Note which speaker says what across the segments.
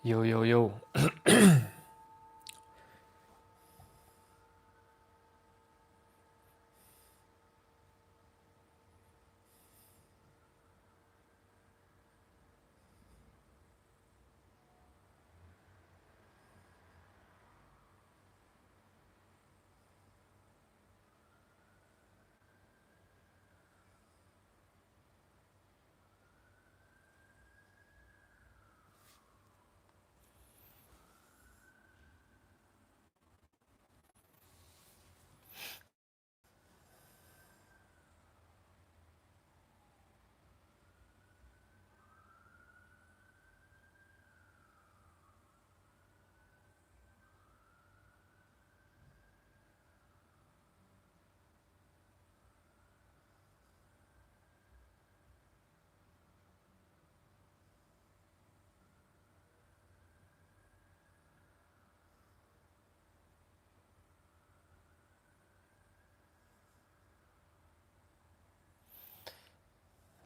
Speaker 1: Yo, yo, yo.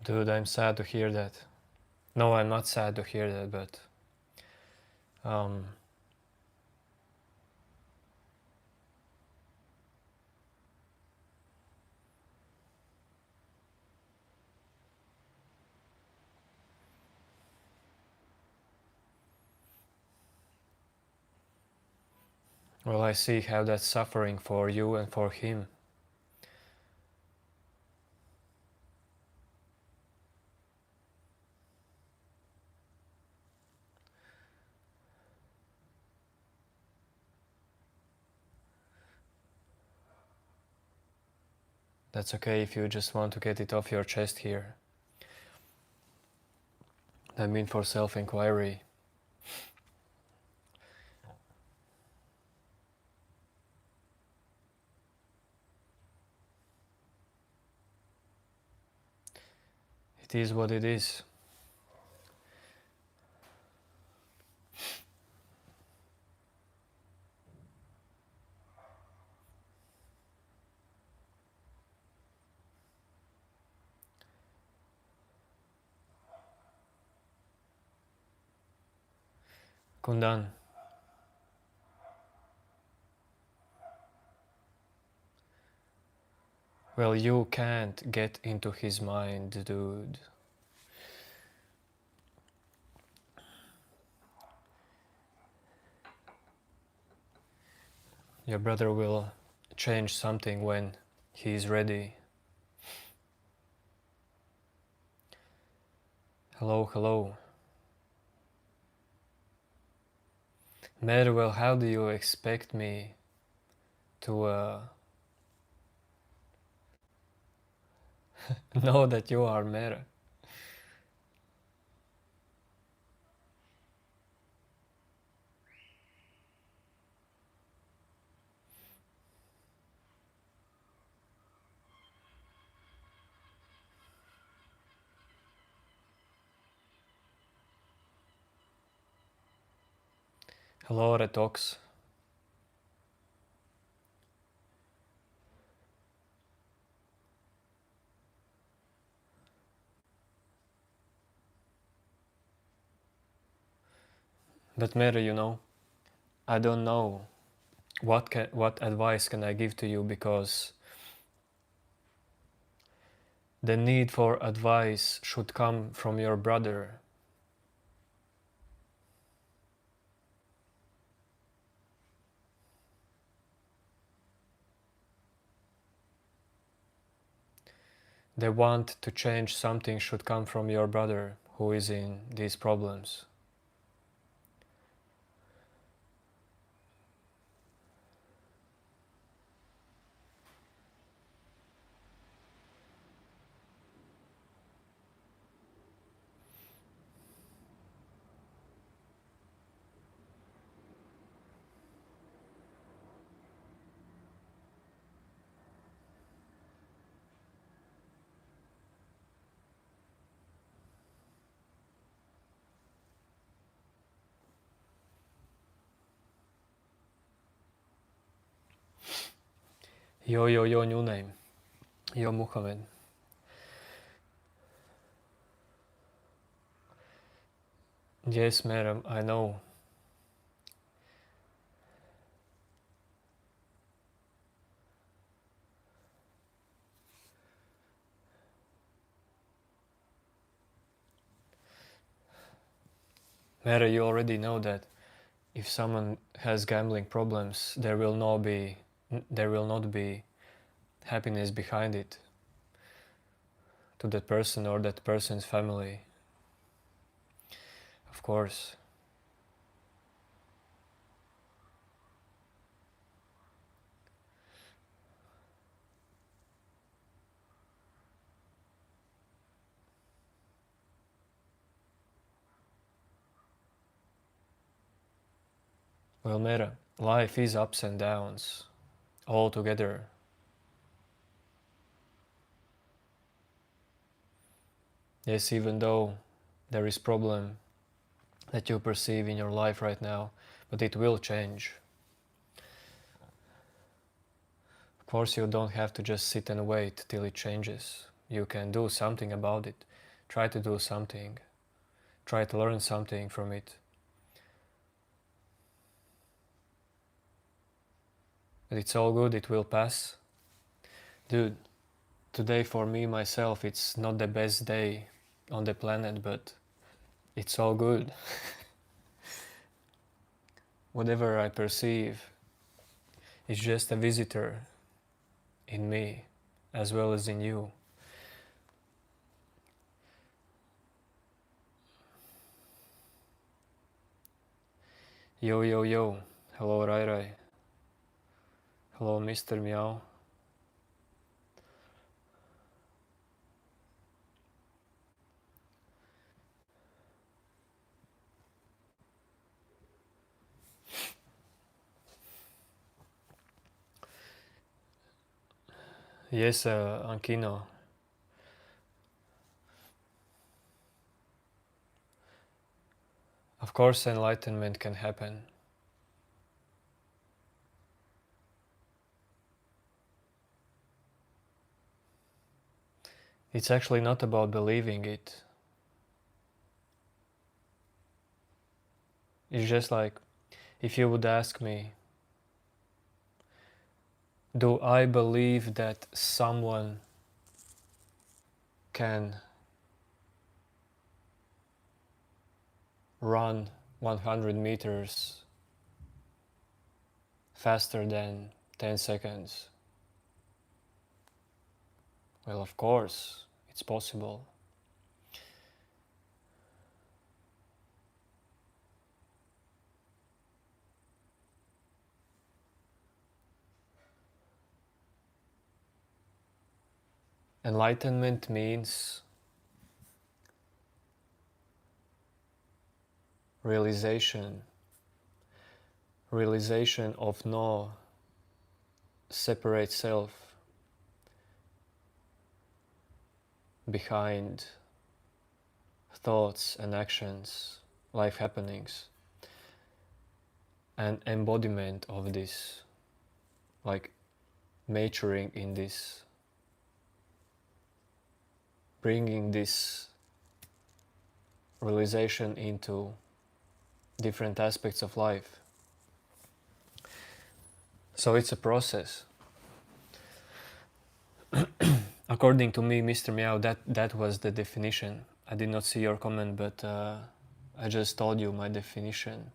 Speaker 1: Dude, I'm sad to hear that. No, I'm not sad to hear that, but um, well, I see how that's suffering for you and for him. That's okay if you just want to get it off your chest here. I mean, for self-inquiry. It is what it is. Kundan, well, you can't get into his mind, dude. Your brother will change something when he's ready. Hello, hello. Matter, well, how do you expect me to know that you are Mera? Hello, Retox. But Mera, you know, I don't know what advice can I give to you, because the need for advice should come from your brother. The want to change something should come from your brother who is in these problems. Yo, new name. Yo, Muhammad. Yes, madam, I know. Mary, you already know that if someone has gambling problems, there will not be happiness behind it to that person or that person's family. Of course. Well, Mera, life is ups and downs all together. Yes, even though there is problem that you perceive in your life right now, but it will change. Of course, you don't have to just sit and wait till it changes. You can do something about it. Try to do something. Try to learn something from it. But it's all good, it will pass. Dude, today for me, myself, it's not the best day on the planet, but it's all good. Whatever I perceive is just a visitor in me as well as in you. Yo, yo, yo. Hello, Rai Rai. Hello, Mr. Meow. Yes, Ankino. Of course, enlightenment can happen. It's actually not about believing it. It's just like if you would ask me, do I believe that someone can run 100 meters faster than 10 seconds? Well, of course, it's possible. Enlightenment means realization of no separate self behind thoughts and actions, life happenings, and embodiment of this, like maturing in this, bringing this realization into different aspects of life. So it's a process. According to me, Mr. Meow, that was the definition. I did not see your comment, but I just told you my definition.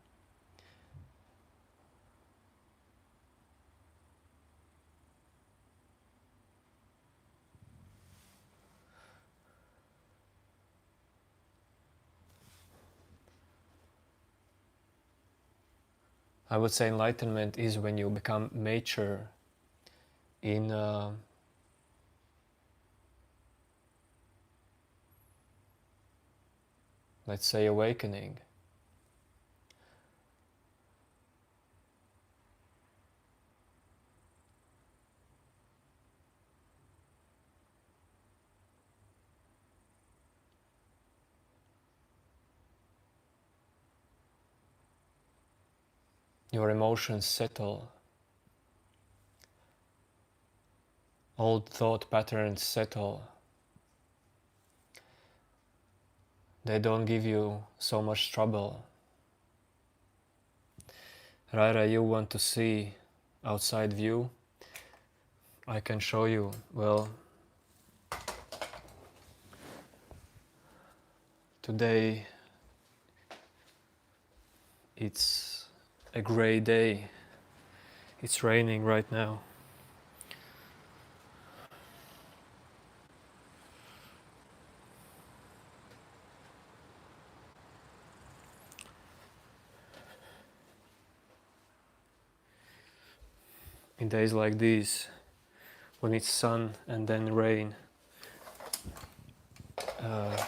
Speaker 1: I would say enlightenment is when you become mature in let's say awakening. Your emotions settle. Old thought patterns settle. They don't give you so much trouble. Raira, you want to see outside view? I can show you. Well, today It's a gray day. It's raining right now. In days like these, when it's sun and then rain, uh,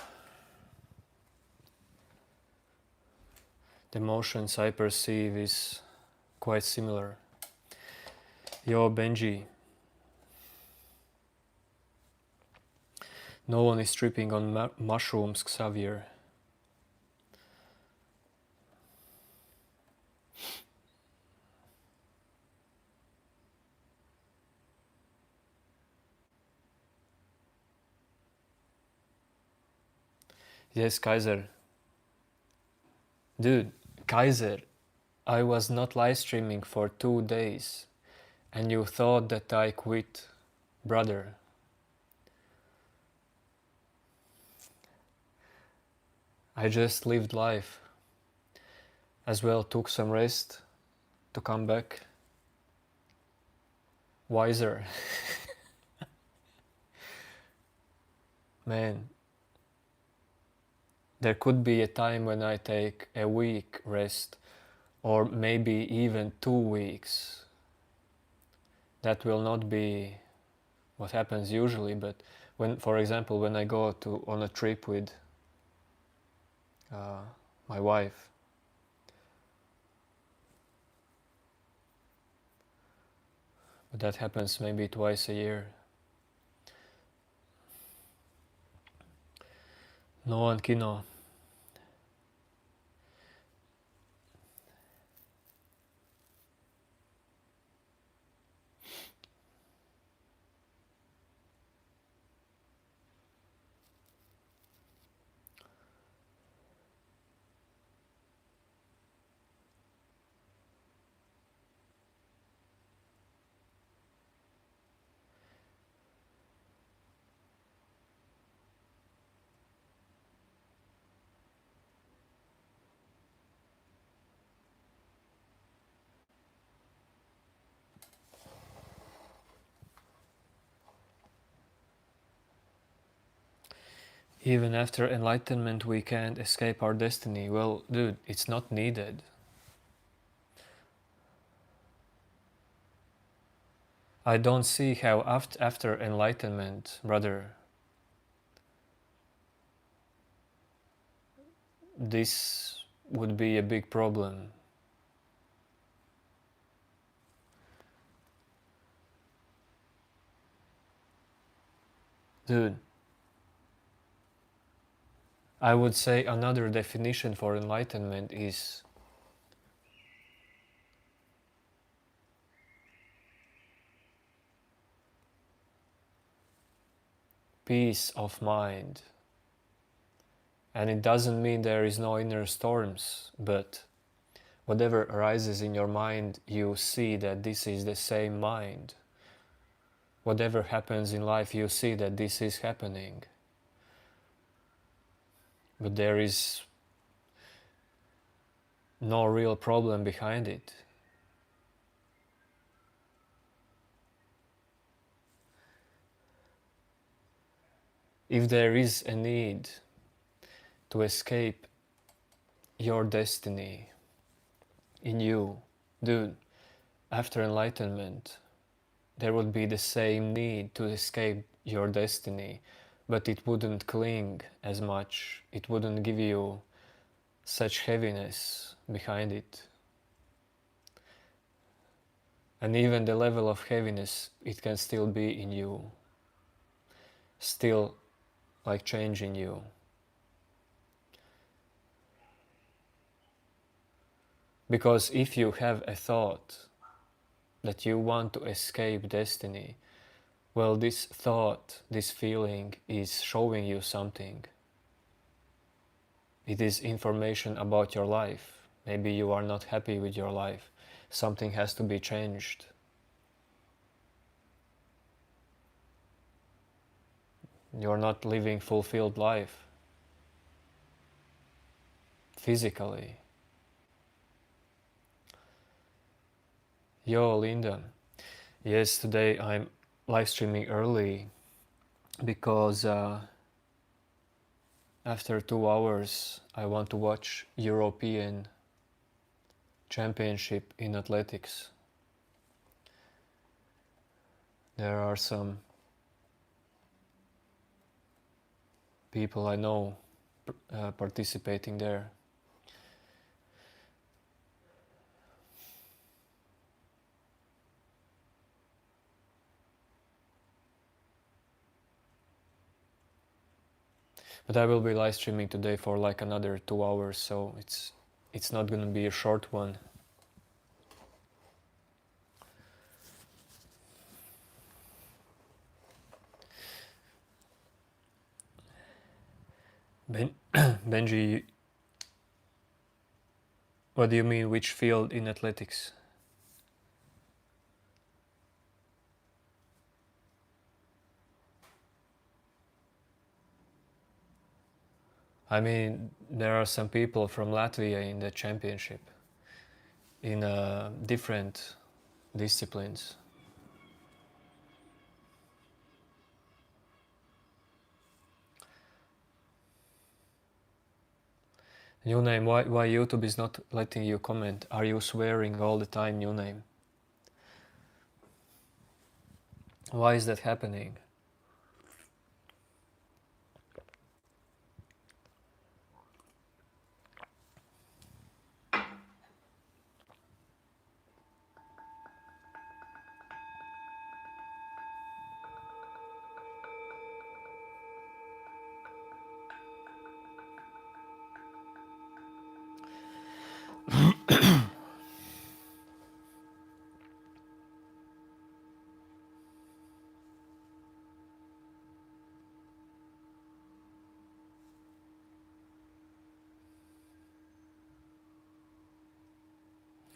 Speaker 1: the emotions I perceive is quite similar. Yo, Benji, no one is tripping on mushrooms, Xavier. Yes, Kaiser. Dude, Kaiser, I was not live streaming for 2 days and you thought that I quit. Brother, I just lived life. As well took some rest to come back wiser. Man, there could be a time when I take a week rest or maybe even 2 weeks. That will not be what happens usually, but when, for example, when I go on a trip with uh, my wife, but that happens maybe twice a year. No one kino. Even after enlightenment we can't escape our destiny. Well, dude, it's not needed. I don't see how after enlightenment, brother, this would be a big problem. Dude, I would say another definition for enlightenment is peace of mind. And it doesn't mean there is no inner storms, but whatever arises in your mind, you see that this is the same mind. Whatever happens in life, you see that this is happening. But there is no real problem behind it. If there is a need to escape your destiny in you, dude, after enlightenment, there would be the same need to escape your destiny, but it wouldn't cling as much. It wouldn't give you such heaviness behind it. And even the level of heaviness, it can still be in you, still like changing you. Because if you have a thought that you want to escape destiny, well, this thought, this feeling is showing you something. It is information about your life. Maybe you are not happy with your life. Something has to be changed. You're not living fulfilled life physically. Yo, Linda. Yes, today I'm live streaming early because after 2 hours I want to watch European Championship in athletics. There are some people I know participating there. But I will be live streaming today for like another 2 hours, so it's not gonna be a short one. Benji, what do you mean, which field in athletics? I mean, there are some people from Latvia in the championship in different disciplines. New name, why YouTube is not letting you comment? Are you swearing all the time, new name? Why is that happening?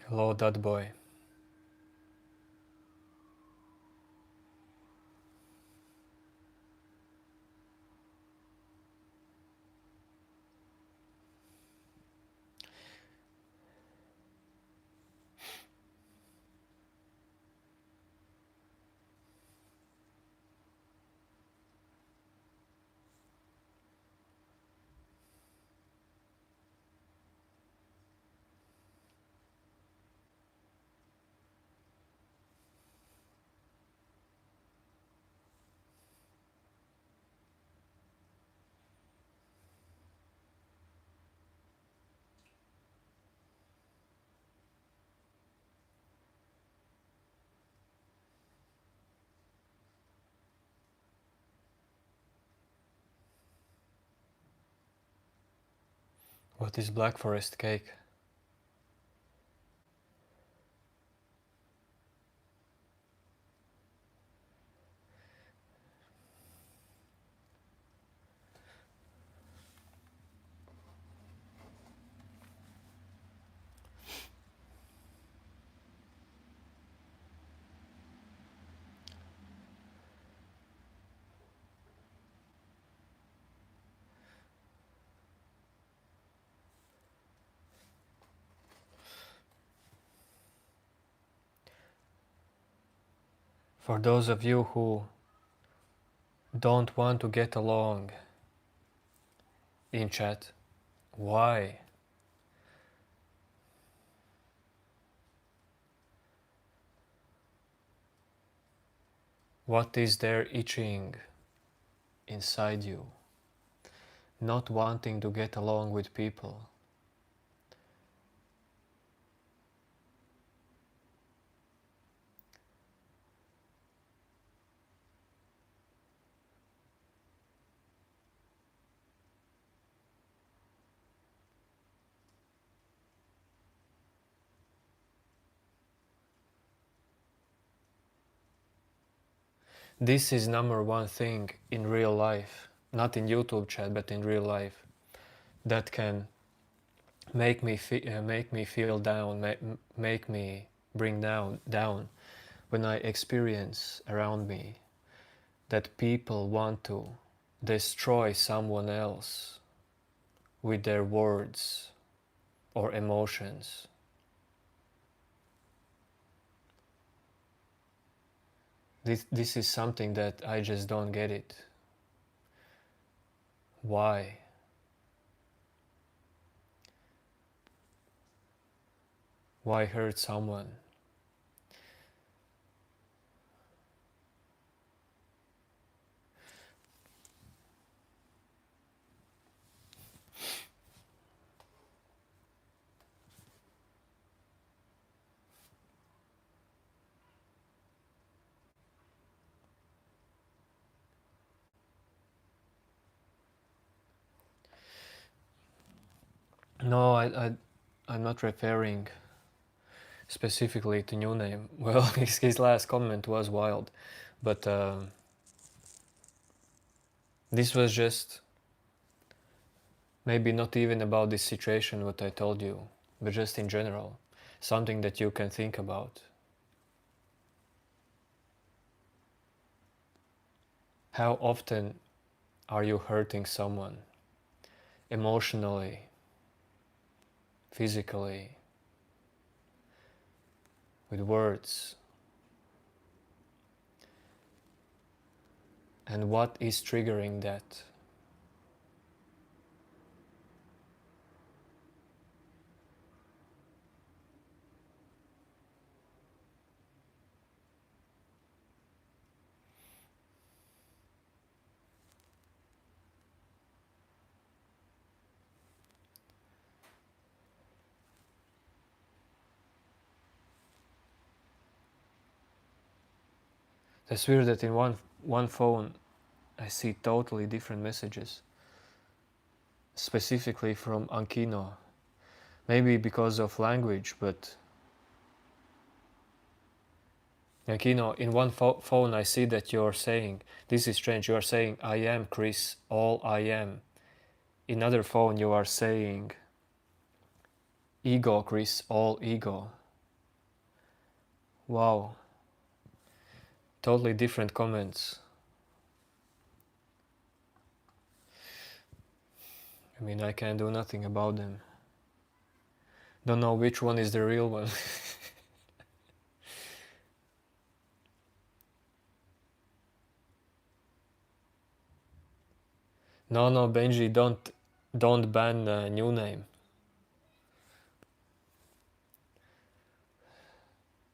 Speaker 1: Hello, that boy. What is Black Forest cake? For those of you who don't want to get along in chat, why? What is there itching inside you? Not wanting to get along with people. This is number one thing in real life, not in YouTube chat, but in real life, that can make me feel down, make me bring down when I experience around me that people want to destroy someone else with their words or emotions. This is something that I just don't get it. Why? Why hurt someone? No, I'm not referring specifically to New Name. Well, his last comment was wild, but this was just maybe not even about this situation what I told you, but just in general, something that you can think about. How often are you hurting someone emotionally, physically, with words? And what is triggering that? It's weird that in one phone I see totally different messages, specifically from Ankino. Maybe because of language, but Ankino, in one phone I see that you're saying, this is strange, you are saying, I am Chris, all I am. In other phone you are saying, ego Chris, all ego. Wow, totally different comments. I mean, I can't do nothing about them. Don't know which one is the real one. No, Benji, don't ban New Name.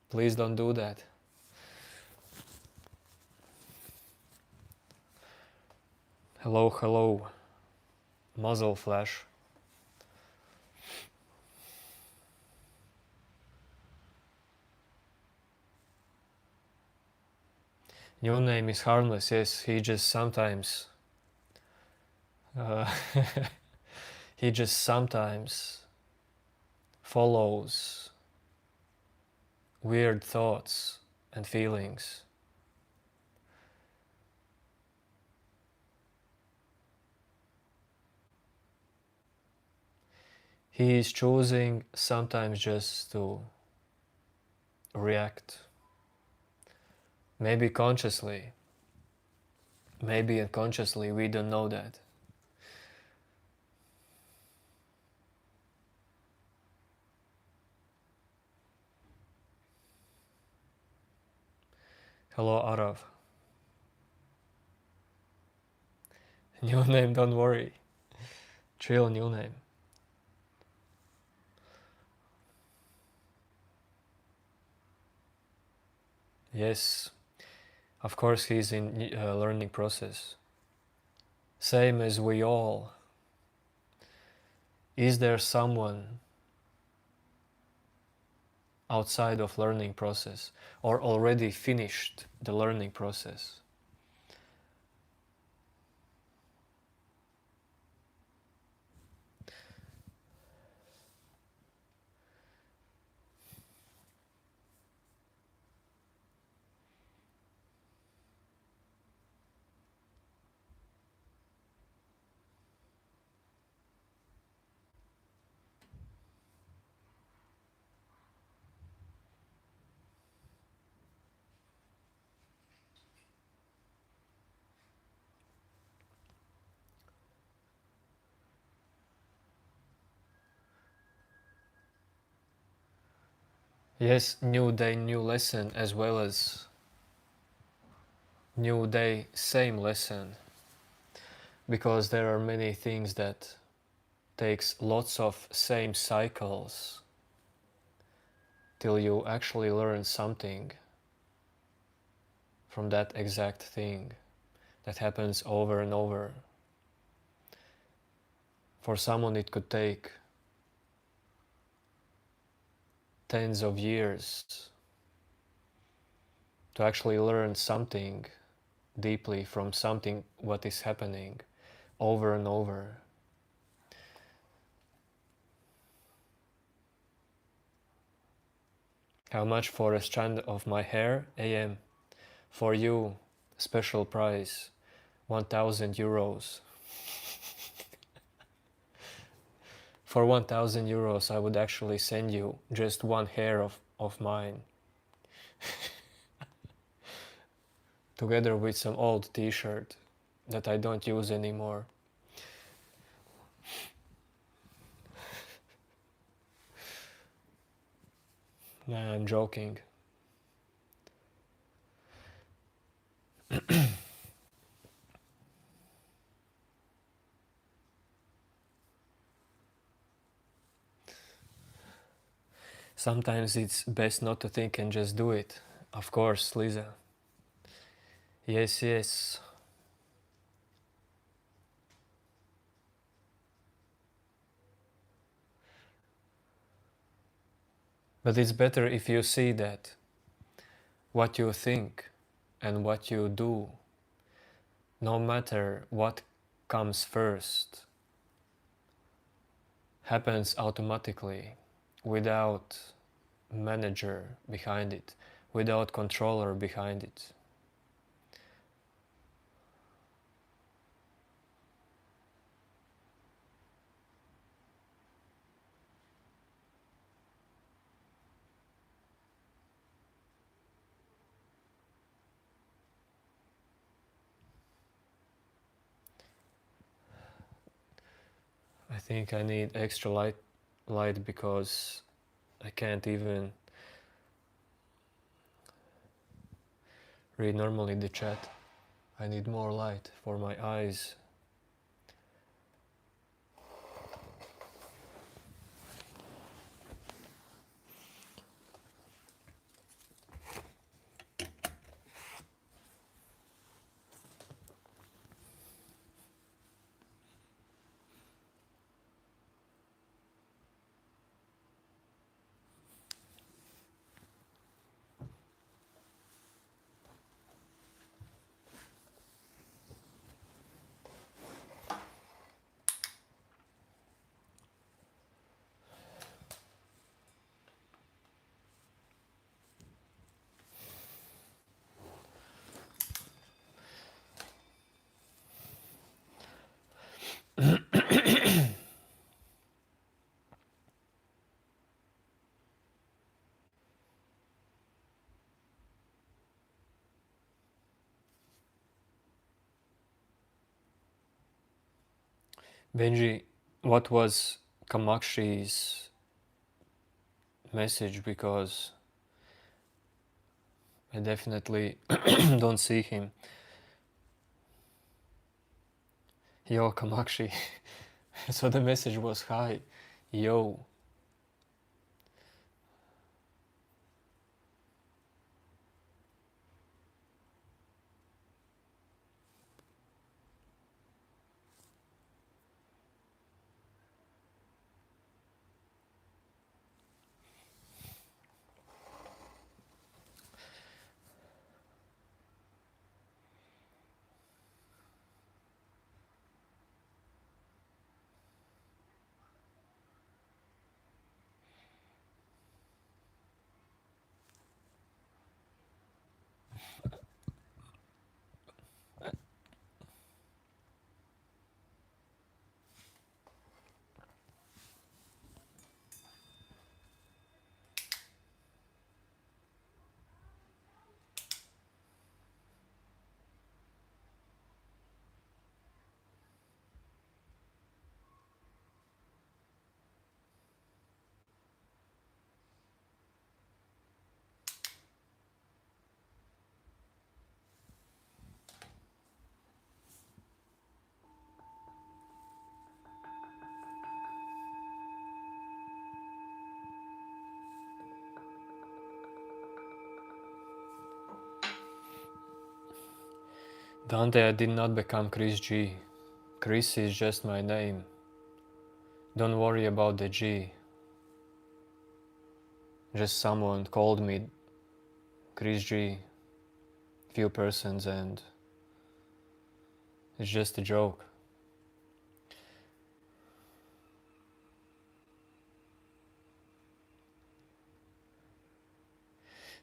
Speaker 1: Please don't do that. Hello, muzzle flash. New Name is harmless, yes, he just sometimes uh, he just sometimes follows weird thoughts and feelings. He is choosing sometimes just to react. Maybe consciously, maybe unconsciously, we don't know that. Hello, Arav. New Name, don't worry. Chill, New Name. Yes, of course he's in learning process. Same as we all. Is there someone outside of learning process or already finished the learning process? Yes, new day, new lesson, as well as new day, same lesson, because there are many things that takes lots of same cycles till you actually learn something from that exact thing that happens over and over. For someone it could take tens of years to actually learn something deeply from something what is happening over and over. How much for a strand of my hair? AM. For you, special price, 1,000 euros. For 1,000 euros I would actually send you just one hair of mine. Together with some old t-shirt that I don't use anymore. Nah, I'm joking. Sometimes it's best not to think and just do it. Of course, Lisa. Yes, yes. But it's better if you see that what you think and what you do, no matter what comes first, happens automatically without manager behind it, without controller behind it. I think I need extra light because I can't even read normally the chat. I need more light for my eyes. Benji, what was Kamakshi's message? Because I definitely don't see him. Yo, Kamakshi. So the message was hi. Yo. Dante, I did not become Chris G. Chris is just my name. Don't worry about the G. Just someone called me Chris G, few persons, and it's just a joke.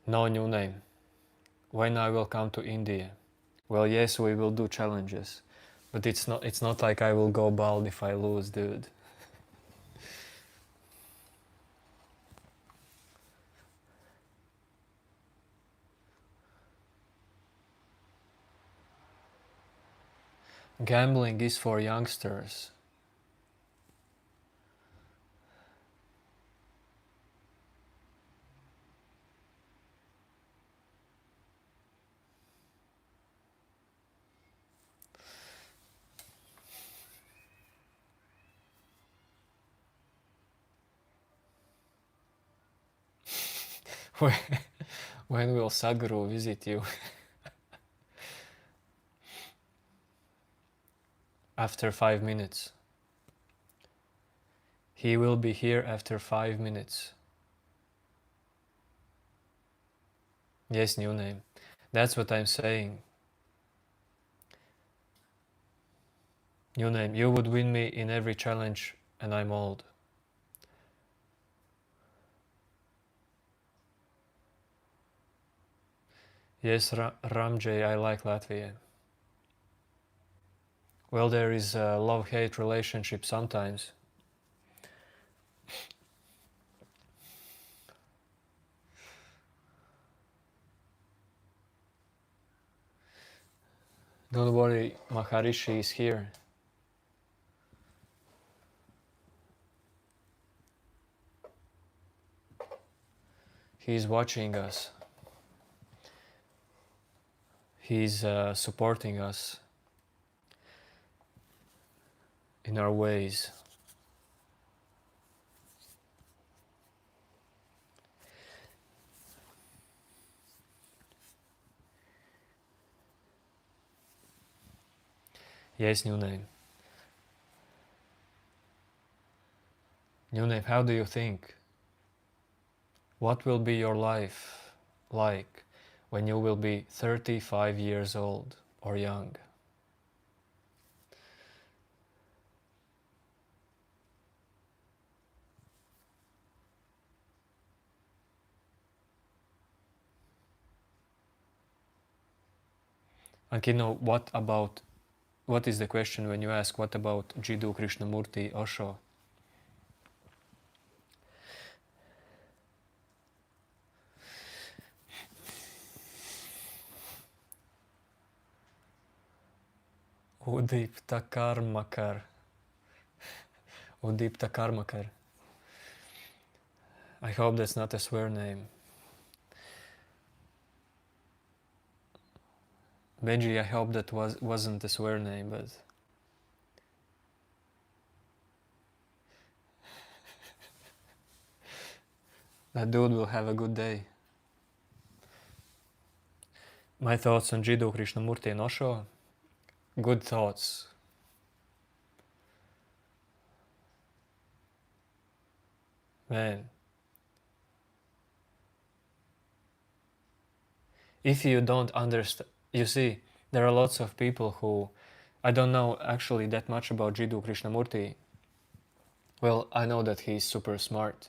Speaker 1: No new name. When I will come to India? Well, yes, we will do challenges, but it's not like I will go bald if I lose, dude. Gambling is for youngsters. When will Sadhguru visit you? After 5 minutes. He will be here after 5 minutes. Yes, new name. That's what I'm saying. New name. You would win me in every challenge and I'm old. Yes, Ramjay, I like Latvia. Well, there is a love-hate relationship sometimes. Don't worry, Maharishi is here. He's watching us. He's supporting us in our ways. Yes, new name. New name, how do you think? What will be your life like when you will be 35 years old or young? And you know, what is the question when you ask what about Jiddu Krishnamurti Osho? Udipta Karmakar. Udipta Karmakar. I hope that's not a swear name. Benji, I hope that wasn't a swear name, but that dude will have a good day. My thoughts on Jiddu Krishnamurti and Osho? Good thoughts. Man, if you don't understand, you see, there are lots of people who, I don't know actually that much about Jiddu Krishnamurti. Well, I know that he's super smart.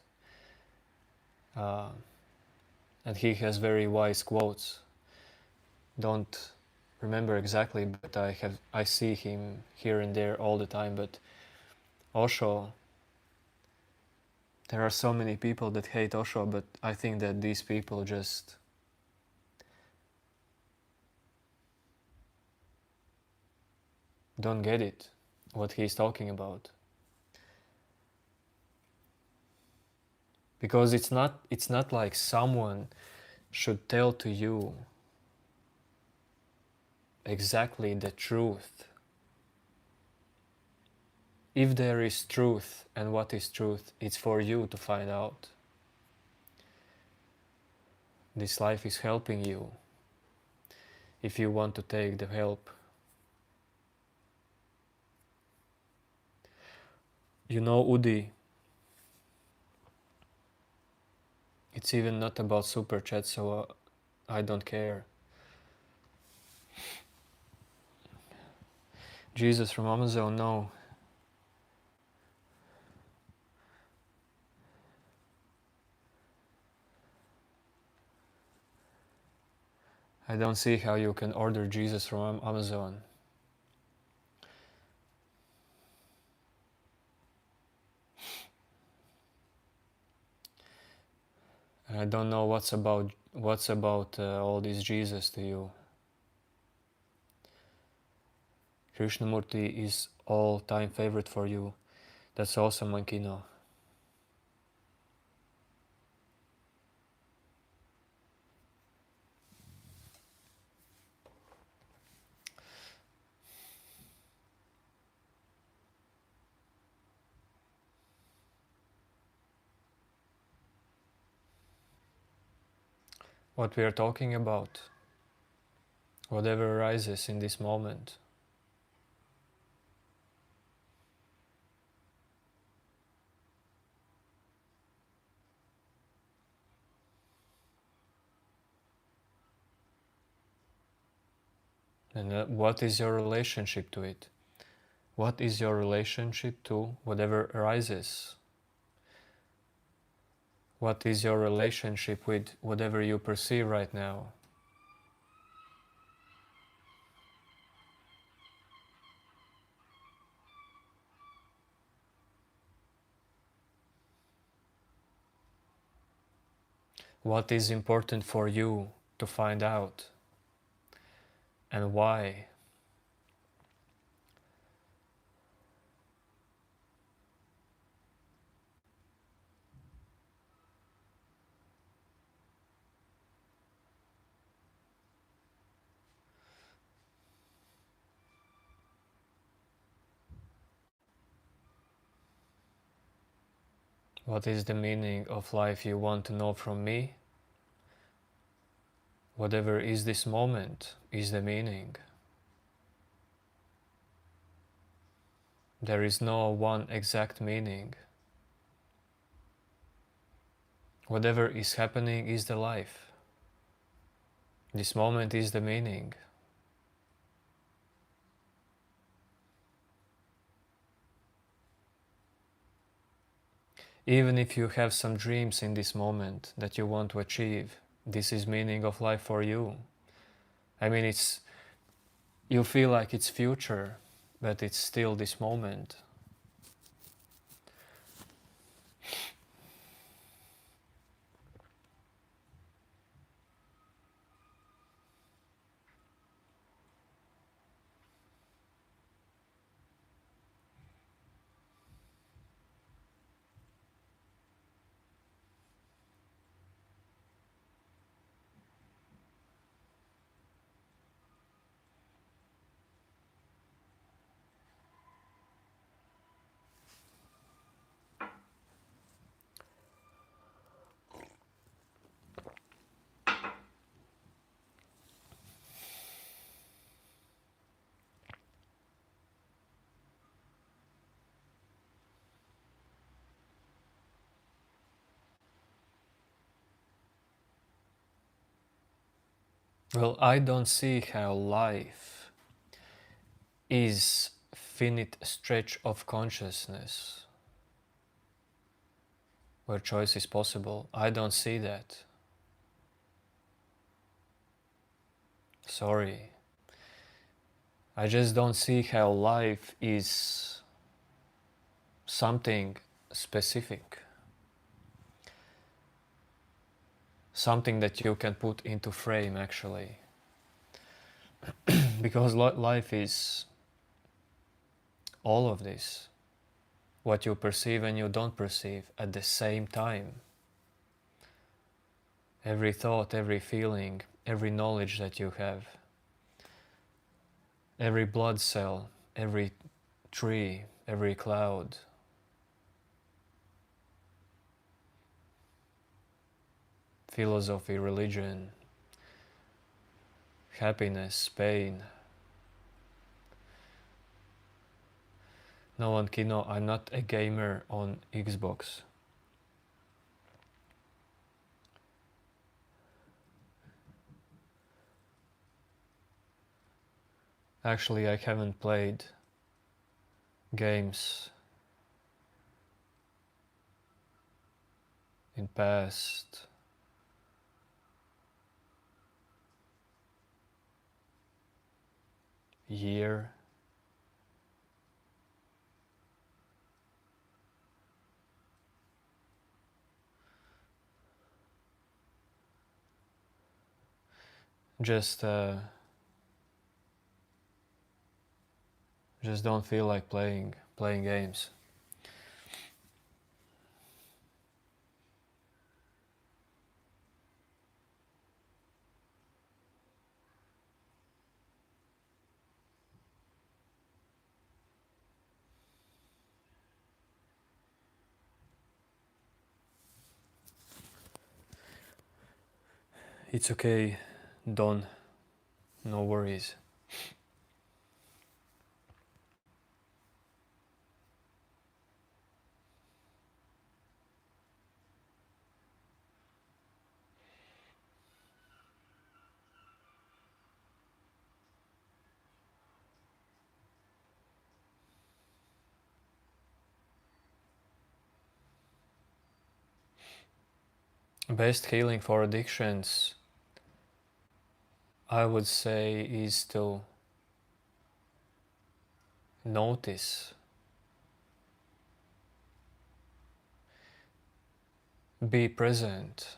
Speaker 1: And he has very wise quotes. Don't remember exactly, but I see him here and there all the time. But Osho, there are so many people that hate Osho, but I think that these people just don't get it, what he's talking about. Because it's not like someone should tell to you exactly the truth. If there is truth, and what is truth, it's for you to find out. This life is helping you if you want to take the help You know, Udi, it's even not about super chat, so I don't care. Jesus from Amazon, no. I don't see how you can order Jesus from Amazon. I don't know what's about all this Jesus to you. Krishnamurti is all-time favorite for you. That's awesome, Mankino. What we are talking about, whatever arises in this moment. And what is your relationship to it? What is your relationship to whatever arises? What is your relationship with whatever you perceive right now? What is important for you to find out? And why? What is the meaning of life you want to know from me? Whatever is this moment is the meaning. There is no one exact meaning. Whatever is happening is the life. This moment is the meaning. Even if you have some dreams in this moment that you want to achieve, this is meaning of life for you. I mean, you feel like it's future, but it's still this moment. Well, I don't see how life is finite stretch of consciousness where choice is possible. I don't see that. Sorry. I just don't see how life is something specific. Something that you can put into frame actually. Because life is all of this. What you perceive and you don't perceive at the same time. Every thought, every feeling, every knowledge that you have. Every blood cell, every tree, every cloud. Philosophy, religion, happiness, pain. No one can know I'm not a gamer on Xbox. Actually, I haven't played games in past year. Just don't feel like playing games. It's okay, Don. No worries. Best healing for addictions, I would say, is to notice, be present,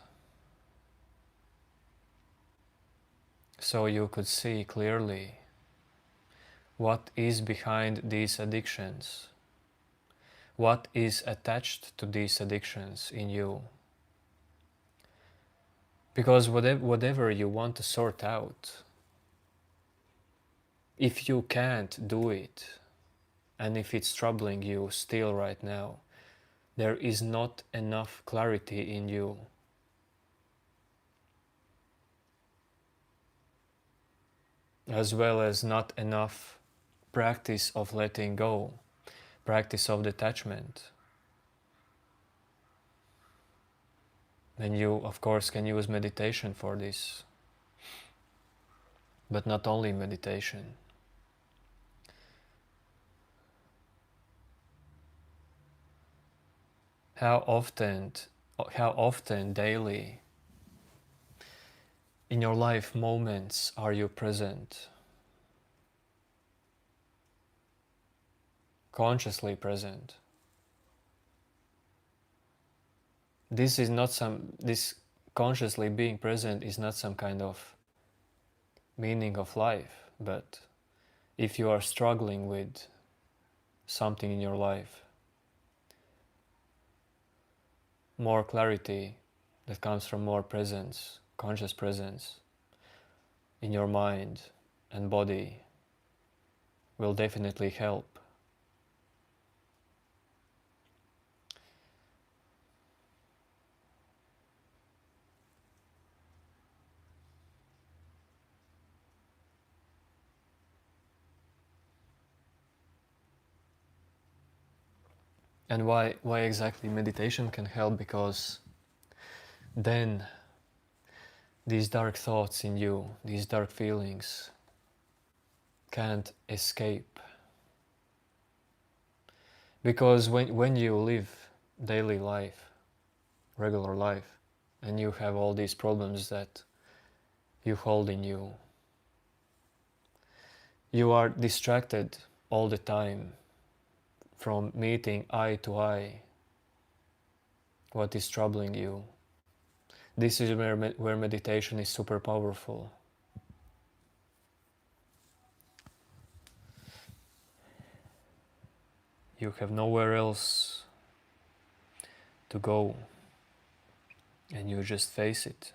Speaker 1: so you could see clearly what is behind these addictions, what is attached to these addictions in you. Because whatever you want to sort out, if you can't do it, and if it's troubling you still right now, there is not enough clarity in you. As well as not enough practice of letting go, practice of detachment. And you, of course, can use meditation for this, but not only meditation. How often daily in your life moments are you present, consciously present? This consciously being present is not some kind of meaning of life, but if you are struggling with something in your life, more clarity that comes from more presence, conscious presence in your mind and body will definitely help. And why exactly meditation can help? Because then these dark thoughts in you, these dark feelings, can't escape. Because when you live daily life, regular life, and you have all these problems that you hold in you, you are distracted all the time from meeting eye to eye what is troubling you. This is where meditation is super powerful. You have nowhere else to go, and you just face it.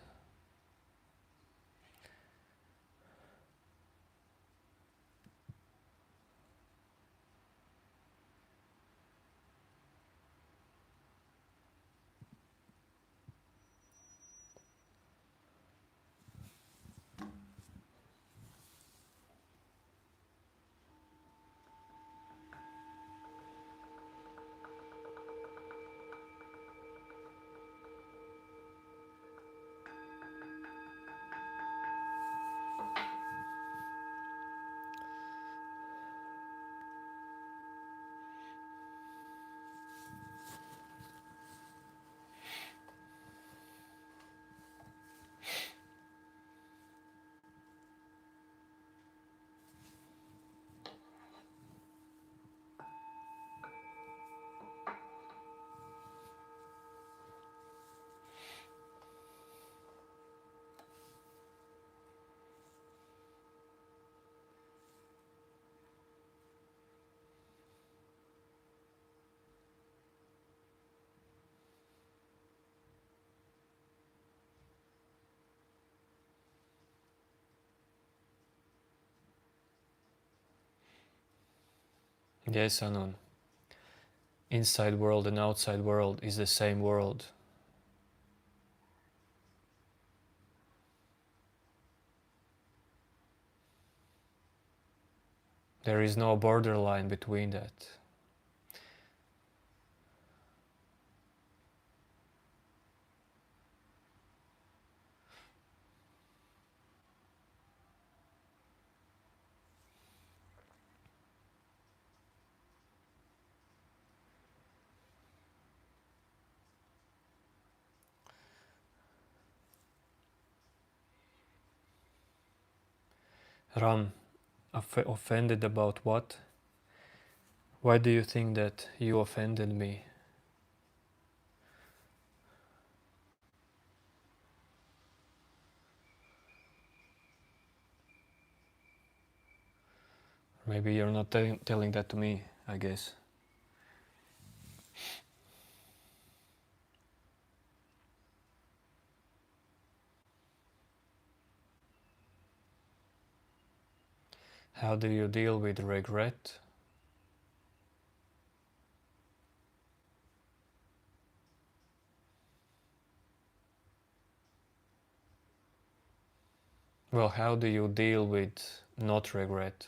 Speaker 1: Yes, Anon. Inside world and outside world is the same world. There is no borderline between that. Ram, offended about what? Why do you think that you offended me? Maybe you're not telling that to me, I guess. How do you deal with regret? Well, how do you deal with not regret?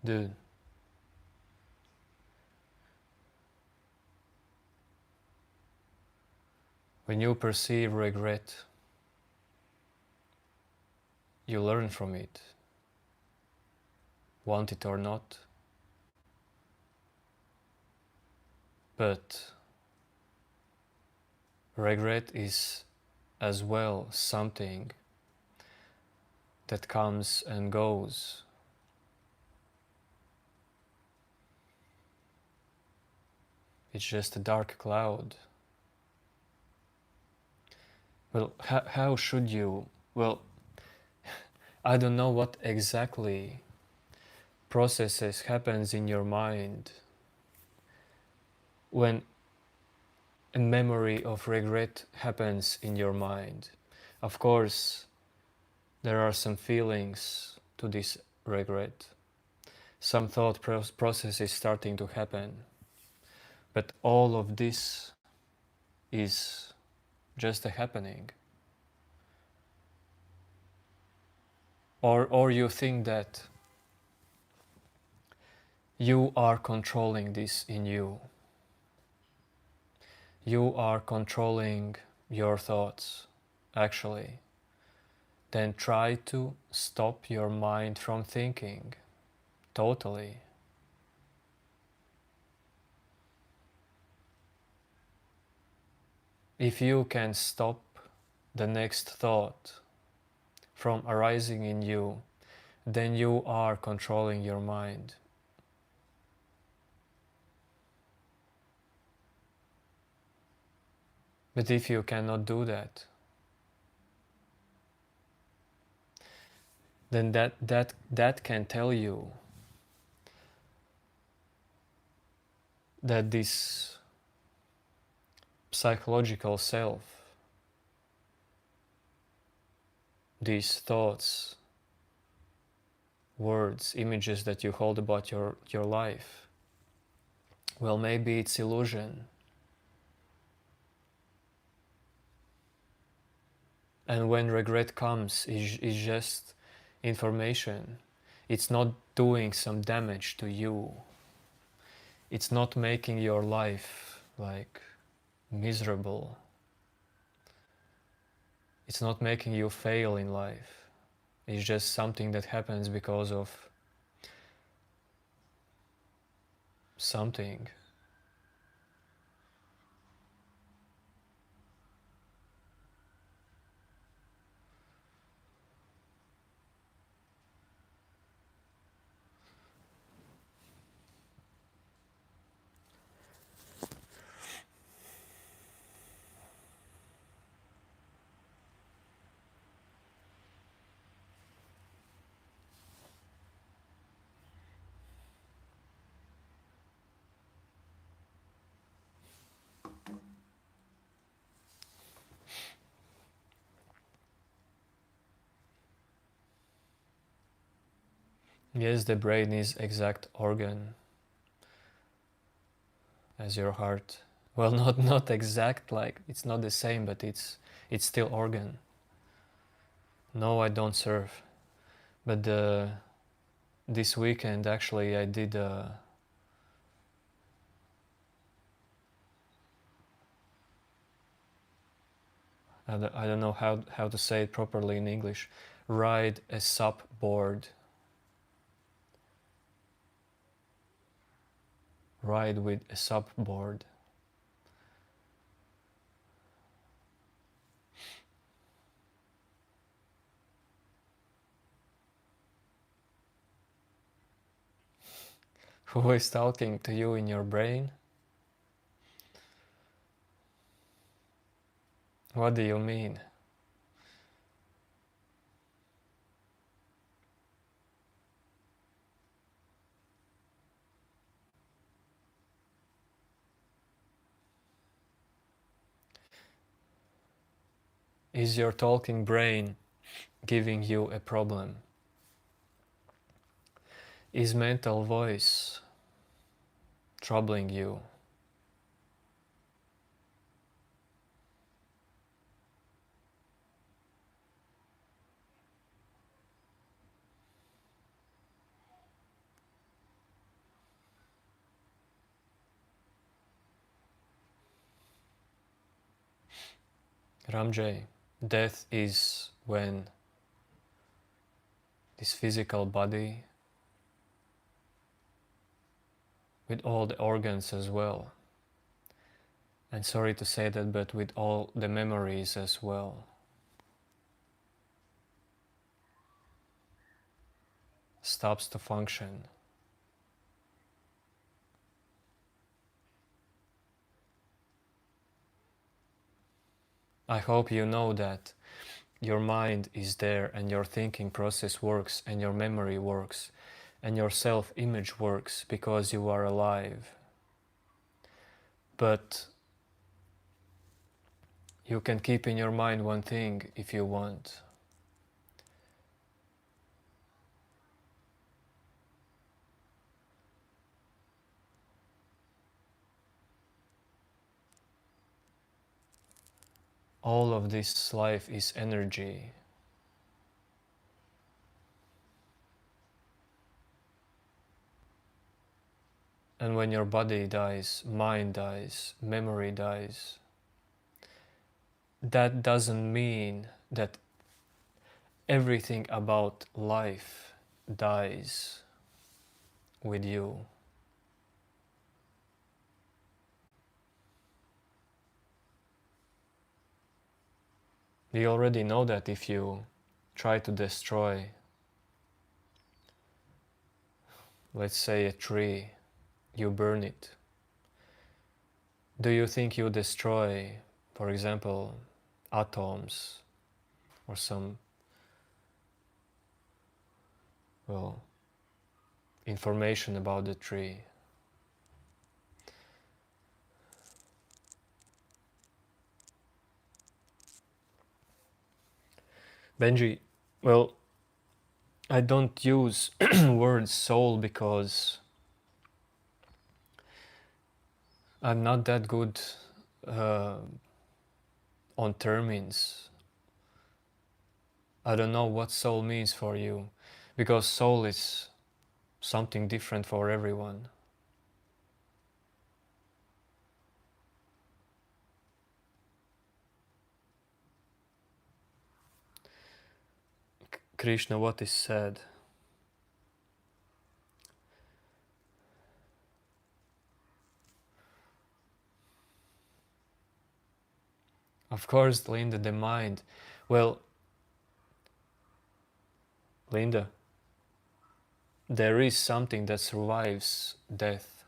Speaker 1: Dude, when you perceive regret, you learn from it, want it or not. But regret is as well something that comes and goes. It's just a dark cloud. Well, how should you? Well, I don't know what exactly processes happens in your mind when a memory of regret happens in your mind. Of course, there are some feelings to this regret. Some thought process is starting to happen. But all of this is just a happening. Or you think that you are controlling this in you. You are controlling your thoughts, actually. Then try to stop your mind from thinking, totally. If you can stop the next thought from arising in you, then you are controlling your mind. But if you cannot do that, then that can tell you that this psychological self, these thoughts, words, images that you hold about your life, well, maybe it's illusion. And when regret comes, it's just information. It's not doing some damage to you. It's not making your life like miserable. It's not making you fail in life. It's just something that happens because of something. Yes, the brain is exact organ as your heart. Well, not exact, like it's not the same, but it's still organ. No, I don't surf, but this weekend actually I did. I don't know how to say it properly in English. Ride a sup board. Ride with a sup board. Who is talking to you in your brain? What do you mean? Is your talking brain giving you a problem? Is mental voice troubling you? Ramjay, death is when this physical body, with all the organs as well, and sorry to say that, but with all the memories as well, stops to function. I hope you know that your mind is there and your thinking process works and your memory works and your self-image works because you are alive. But you can keep in your mind one thing if you want. All of this life is energy. And when your body dies, mind dies, memory dies, that doesn't mean that everything about life dies with you. We already know that if you try to destroy, let's say, a tree, you burn it. Do you think you destroy, for example, atoms or some, well, information about the tree? Benji, well, I don't use word soul because I'm not that good uh, on terms. I don't know what soul means for you, because soul is something different for everyone. Krishna, what is said? Of course, Linda, the mind. Well, Linda, there is something that survives death.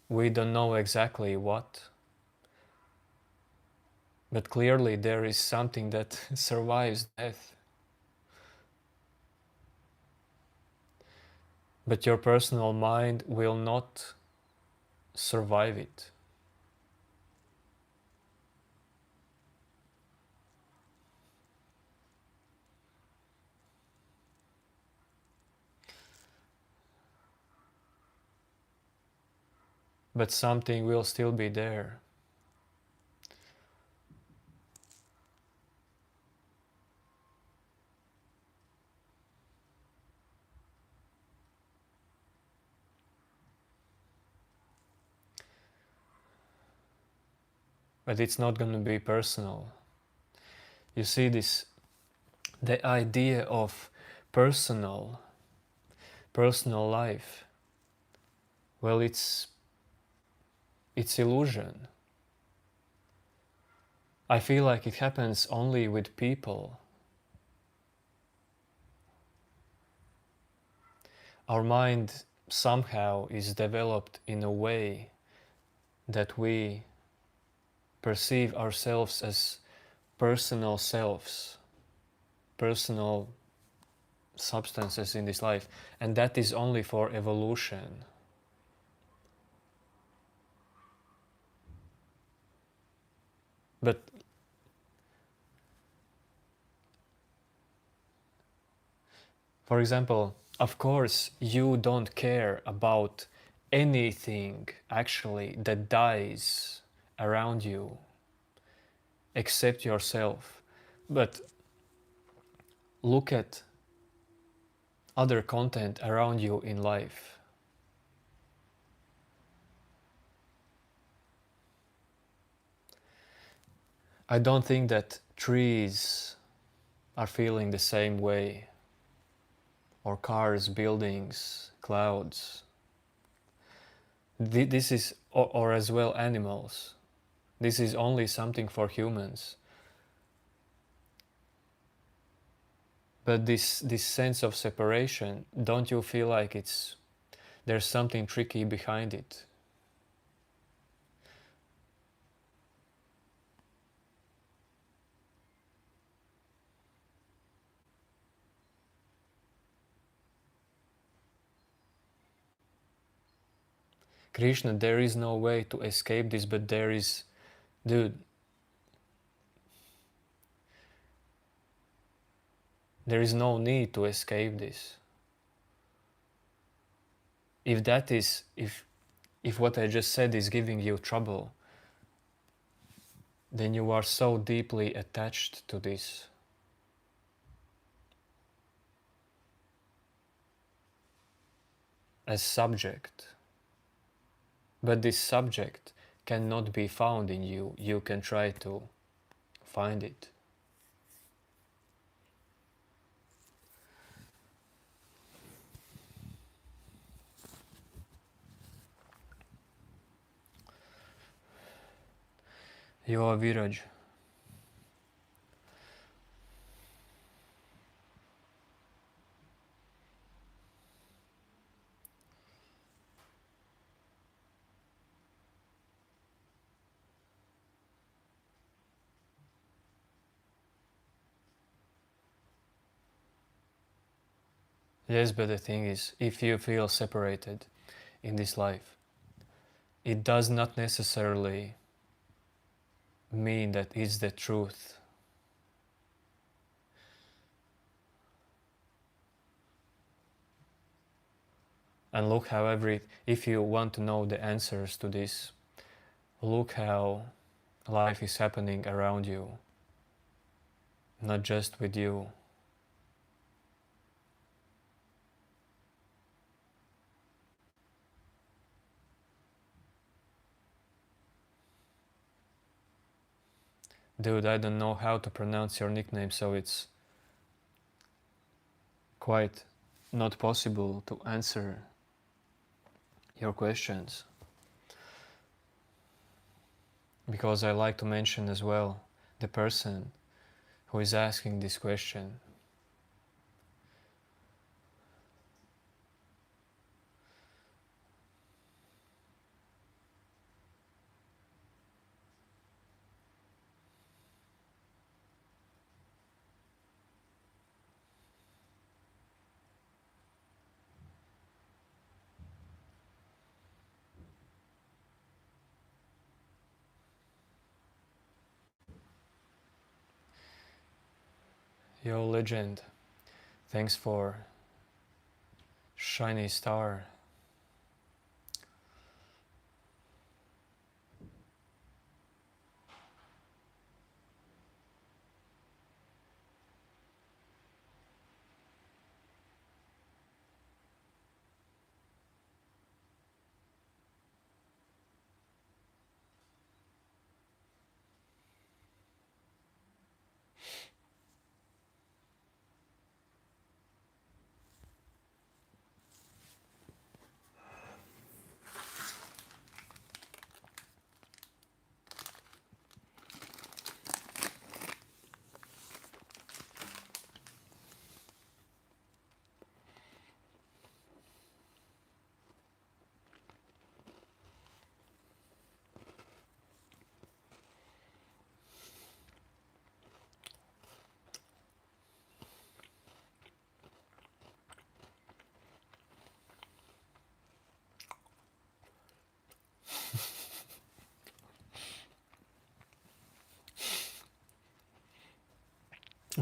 Speaker 1: We don't know exactly what, but clearly there is something that survives death. But your personal mind will not survive it. but something will still be there. But it's not going to be personal. You see, the idea of personal life, well, it's illusion. I feel like it happens only with people. Our mind somehow is developed in a way that we perceive ourselves as personal selves, personal substances in this life, and that is only for evolution. But for example, of course, you don't care about anything actually that dies around you except yourself. But look at other content around you in life. I don't think that trees are feeling the same way, or cars, buildings, clouds. This is, or as well animals. This is only something for humans. But this sense of separation, don't you feel like there's something tricky behind it? Krishna, there is no way to escape this, but there is, dude, there is no need to escape this. If that is, if what I just said is giving you trouble, then you are so deeply attached to this. As subject. But this subject cannot be found in you. You can try to find it. You are Viraj. Yes, but the thing is, if you feel separated in this life, it does not necessarily mean that it's the truth. And look how if you want to know the answers to this, look how life is happening around you, not just with you. Dude, I don't know how to pronounce your nickname, so it's quite not possible to answer your questions. Because I like to mention as well the person who is asking this question. Yo, legend, thanks for shiny star.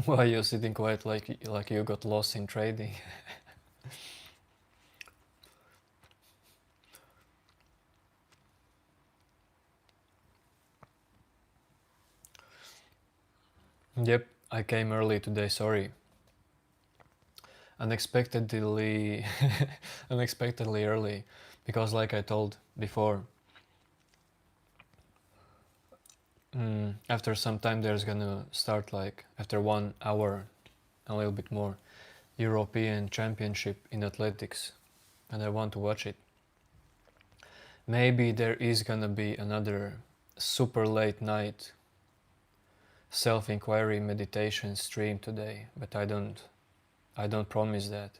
Speaker 1: Why are you sitting quiet like you got lost in trading? Yep, I came early today, sorry. Unexpectedly unexpectedly early, because like I told before, after some time there's gonna start, like after 1 hour, a little bit more, European Championship in athletics, and I want to watch it. Maybe there is gonna be another super late night self-inquiry meditation stream today, but I don't promise that.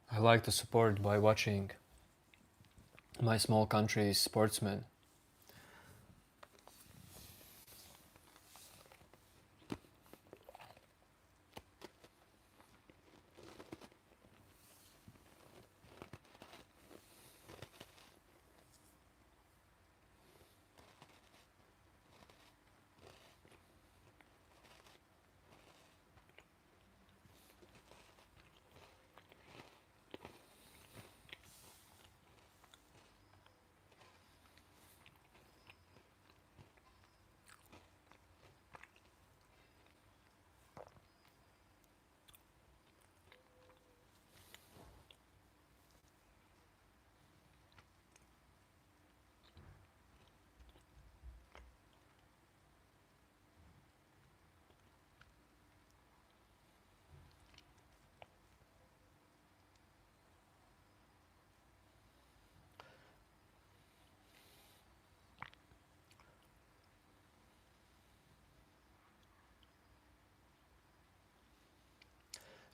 Speaker 1: I like to support by watching my small country's sportsmen.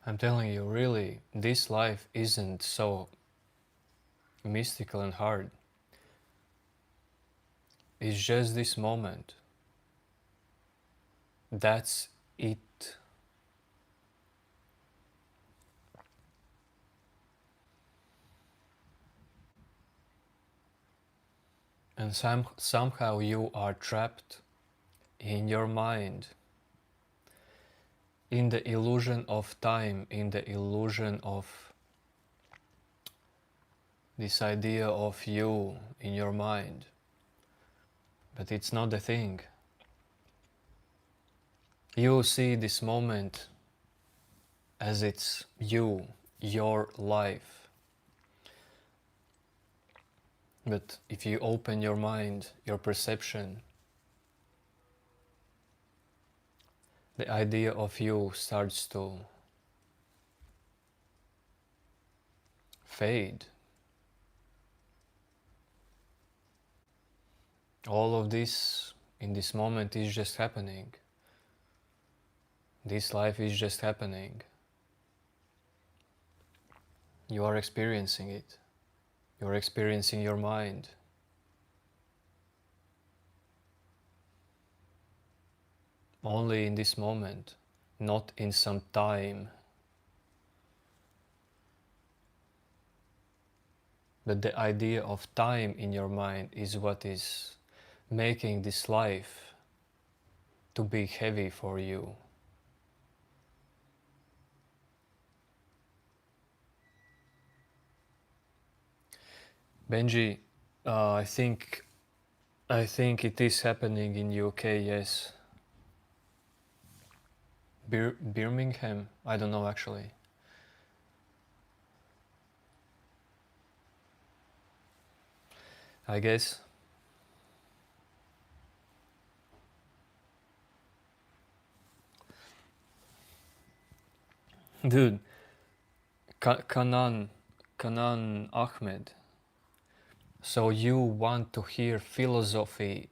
Speaker 1: I'm telling you, really, this life isn't so mystical and hard. It's just this moment. That's it. And somehow you are trapped in your mind, in the illusion of time, in the illusion of this idea of you in your mind. But it's not the thing. You see this moment as it's you, your life. But if you open your mind, your perception, the idea of you starts to fade. All of this in this moment is just happening. This life is just happening. You are experiencing it. You are experiencing your mind. Only in this moment, not in some time. But the idea of time in your mind is what is making this life to be heavy for you. Benji, I think it is happening in UK. Yes. Birmingham. I don't know actually. I guess. Dude, Kanan Ahmed. So you want to hear philosophy.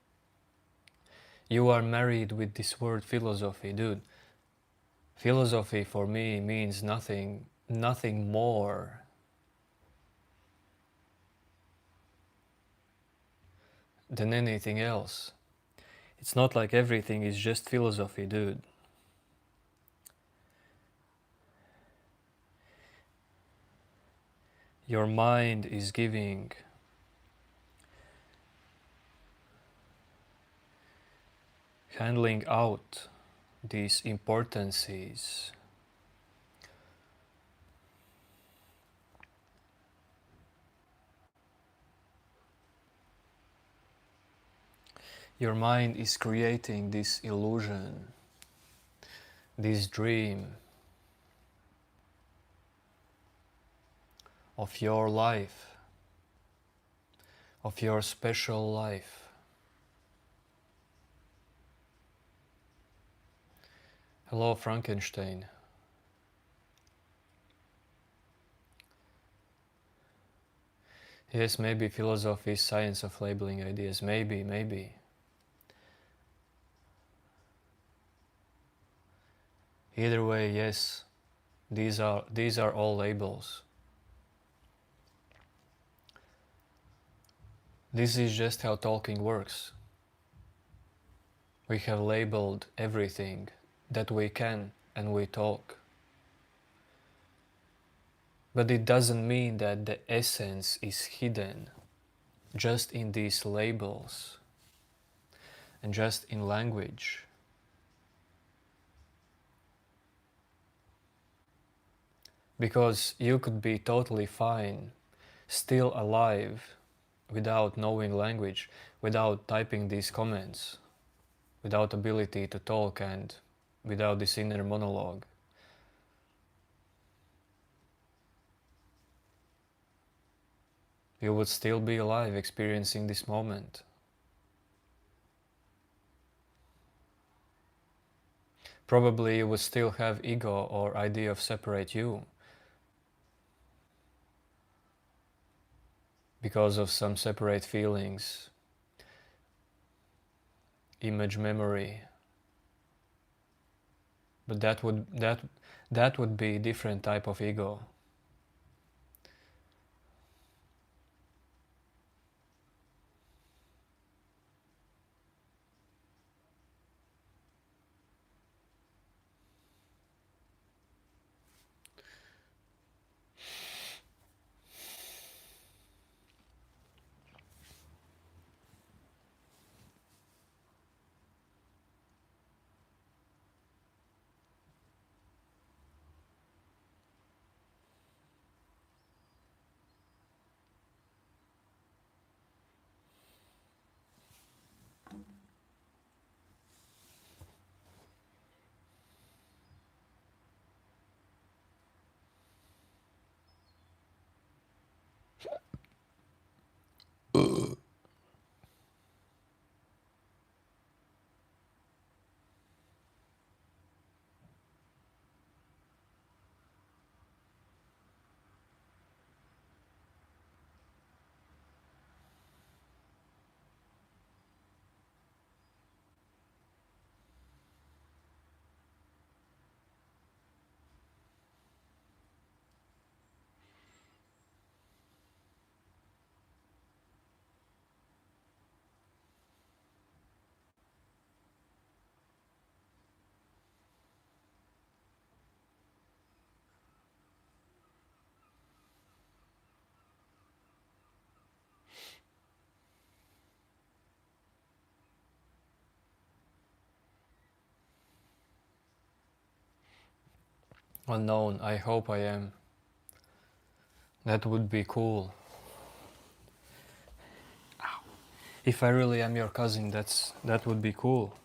Speaker 1: You are married with this word philosophy, dude. Philosophy for me means nothing more than anything else. It's not like everything is just philosophy, dude. Your mind is handling out these importances. Your mind is creating this illusion, this dream of your life, of your special life. Hello, Frankenstein. Yes, maybe philosophy is science of labeling ideas. Maybe. Either way, yes, these are all labels. This is just how talking works. We have labeled everything that we can and we talk. But it doesn't mean that the essence is hidden just in these labels and just in language. Because you could be totally fine, still alive, without knowing language, without typing these comments, without ability to talk and without this inner monologue. You would still be alive experiencing this moment. Probably you would still have ego or idea of separate you because of some separate feelings, image memory. But that would be a different type of ego. Unknown, I hope I am. That would be cool. If I really am your cousin, that would be cool.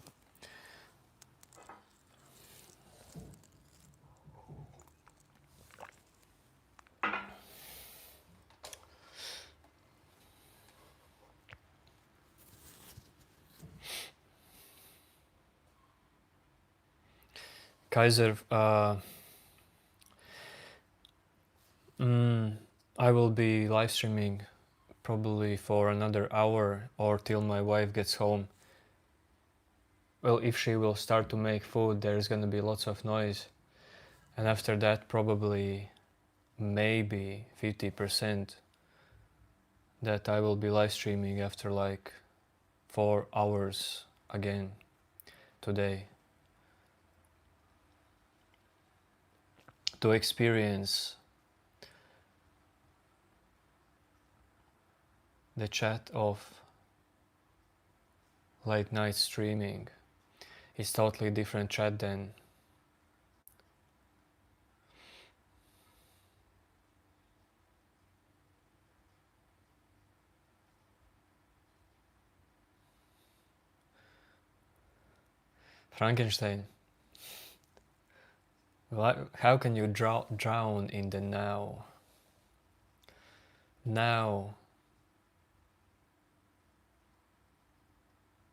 Speaker 1: Kaiser, I will be live streaming probably for another hour or till my wife gets home. Well, if she will start to make food, there's gonna be lots of noise. And after that, probably maybe 50% that I will be live streaming after like 4 hours again today, to experience the chat of late night streaming. Is totally different chat than Frankenstein. How can you drown in the now? Now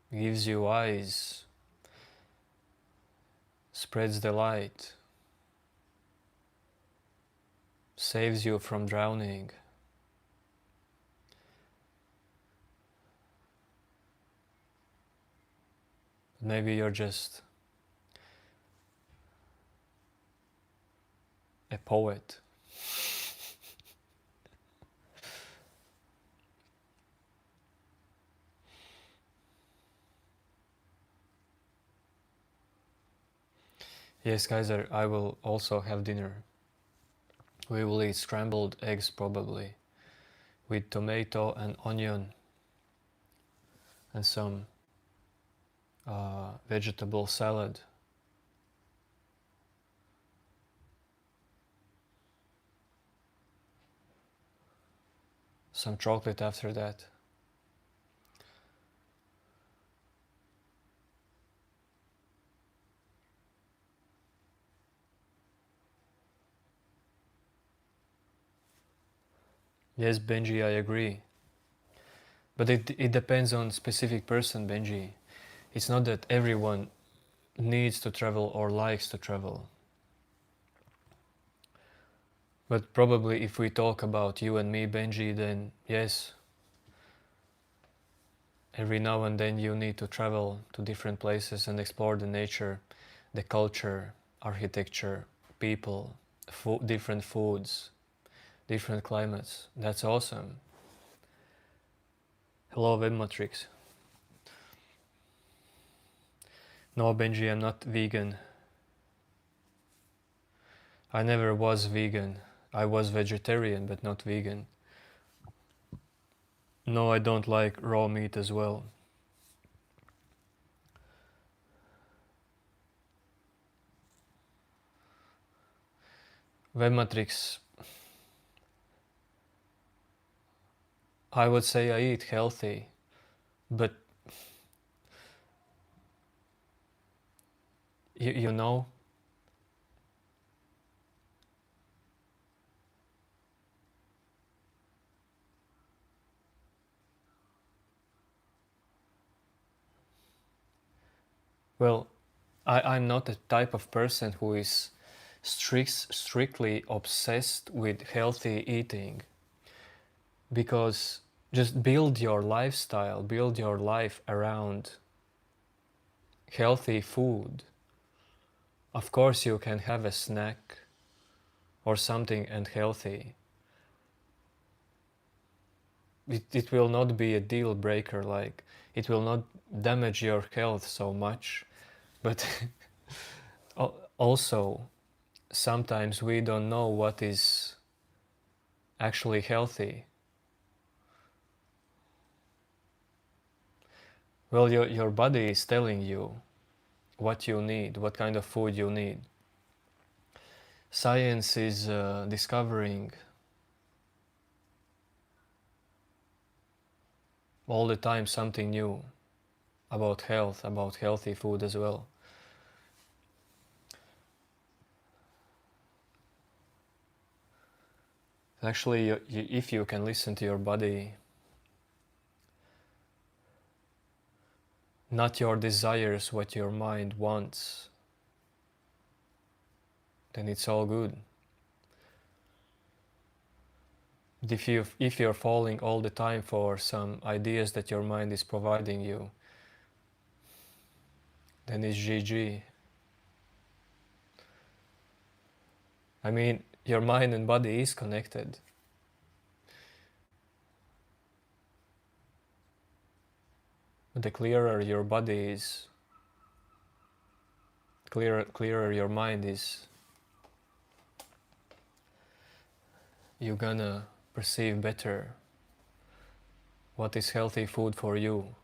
Speaker 1: gives you eyes, spreads the light, saves you from drowning. Maybe you're just a poet. Yes, Kaiser, I will also have dinner. We will eat scrambled eggs probably, with tomato and onion and some vegetable salad. Some chocolate after that. Yes, Benji, I agree. But it depends on specific person, Benji. It's not that everyone needs to travel or likes to travel. But probably if we talk about you and me, Benji, then yes, every now and then you need to travel to different places and explore the nature, the culture, architecture, people, different foods, different climates. That's awesome. Hello, Web Matrix. No, Benji, I'm not vegan. I never was vegan. I was vegetarian, but not vegan. No, I don't like raw meat as well. Web Matrix, I would say I eat healthy, but you know, well, I'm not the type of person who is strictly obsessed with healthy eating, because just build your lifestyle, build your life around healthy food. Of course, you can have a snack or something and healthy. It will not be a deal breaker, like it will not damage your health so much, but also sometimes we don't know what is actually healthy. Well, your body is telling you what you need, what kind of food you need. Science is discovering all the time something new about health, about healthy food as well. Actually, if you can listen to your body, not your desires, what your mind wants, then it's all good. If you're falling all the time for some ideas that your mind is providing you, then it's GG. I mean, your mind and body is connected. the clearer your body is, clearer your mind is, you're gonna perceive better what is healthy food for you.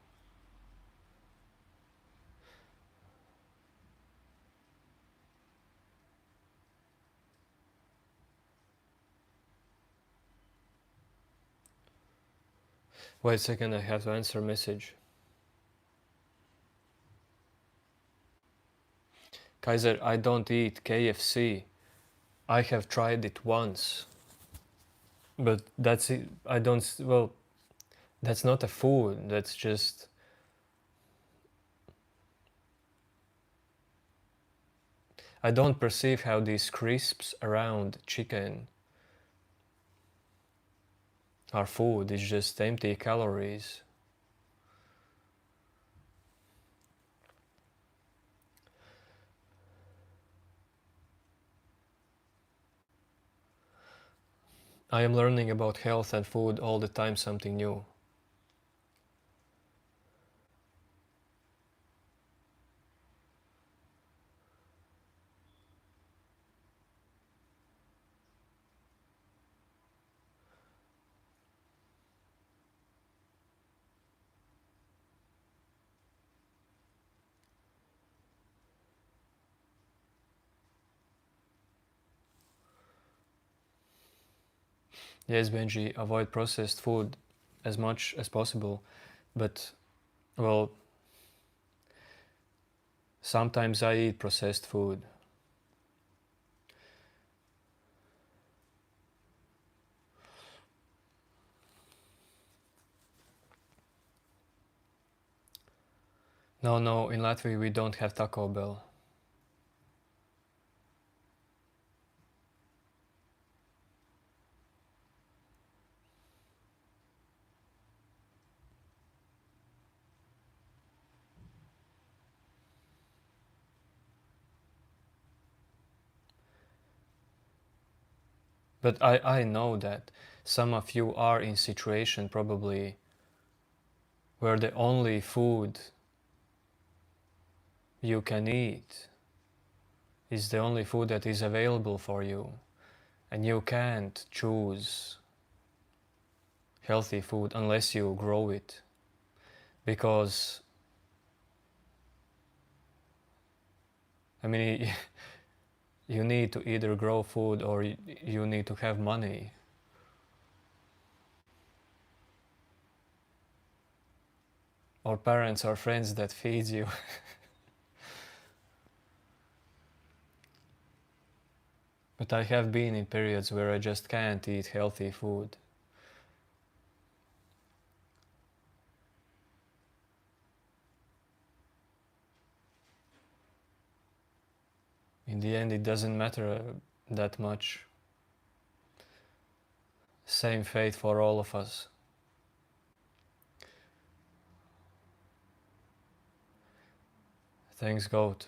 Speaker 1: Wait a second, I have to answer a message. Kaiser, I don't eat KFC. I have tried it once. But that's it. I don't, well, that's not a food. That's just, I don't perceive how these crisps around chicken are food. It's just empty calories. I am learning about health and food all the time, something new. Yes, Benji, avoid processed food as much as possible. But, well, sometimes I eat processed food. No, in Latvia we don't have Taco Bell. But I know that some of you are in situation probably where the only food you can eat is the only food that is available for you, and you can't choose healthy food unless you grow it, because I mean you need to either grow food or you need to have money. Or parents or friends that feeds you. But I have been in periods where I just can't eat healthy food. In the end, it doesn't matter that much. Same fate for all of us. Thanks, Goat.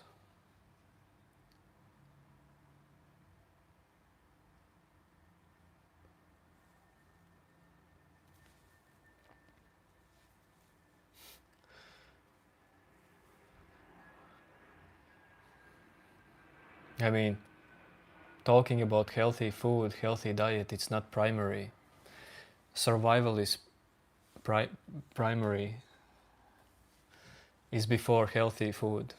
Speaker 1: I mean, talking about healthy food, healthy diet, it's not primary. Survival is primary, is before healthy food.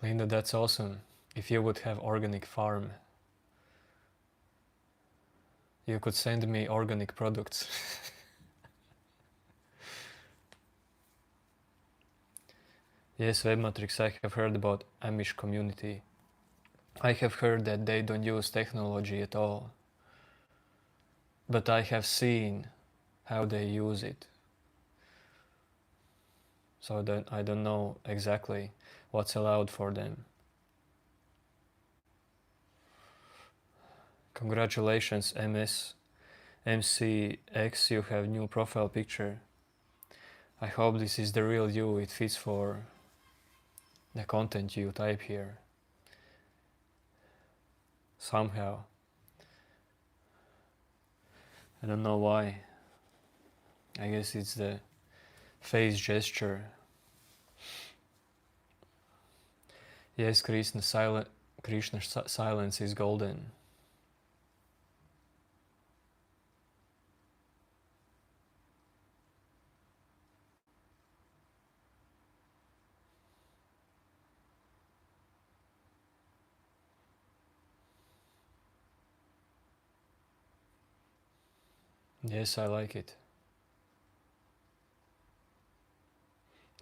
Speaker 1: Linda, that's awesome. If you would have organic farm, you could send me organic products. Yes, Webmatrix, I have heard about Amish community. I have heard that they don't use technology at all. But I have seen how they use it. So I don't know exactly what's allowed for them. Congratulations, MCX, you have new profile picture. I hope this is the real you, it fits for the content you type here. Somehow. I don't know why. I guess it's the face gesture. Yes, Krishna's silence is golden. Yes, I like it.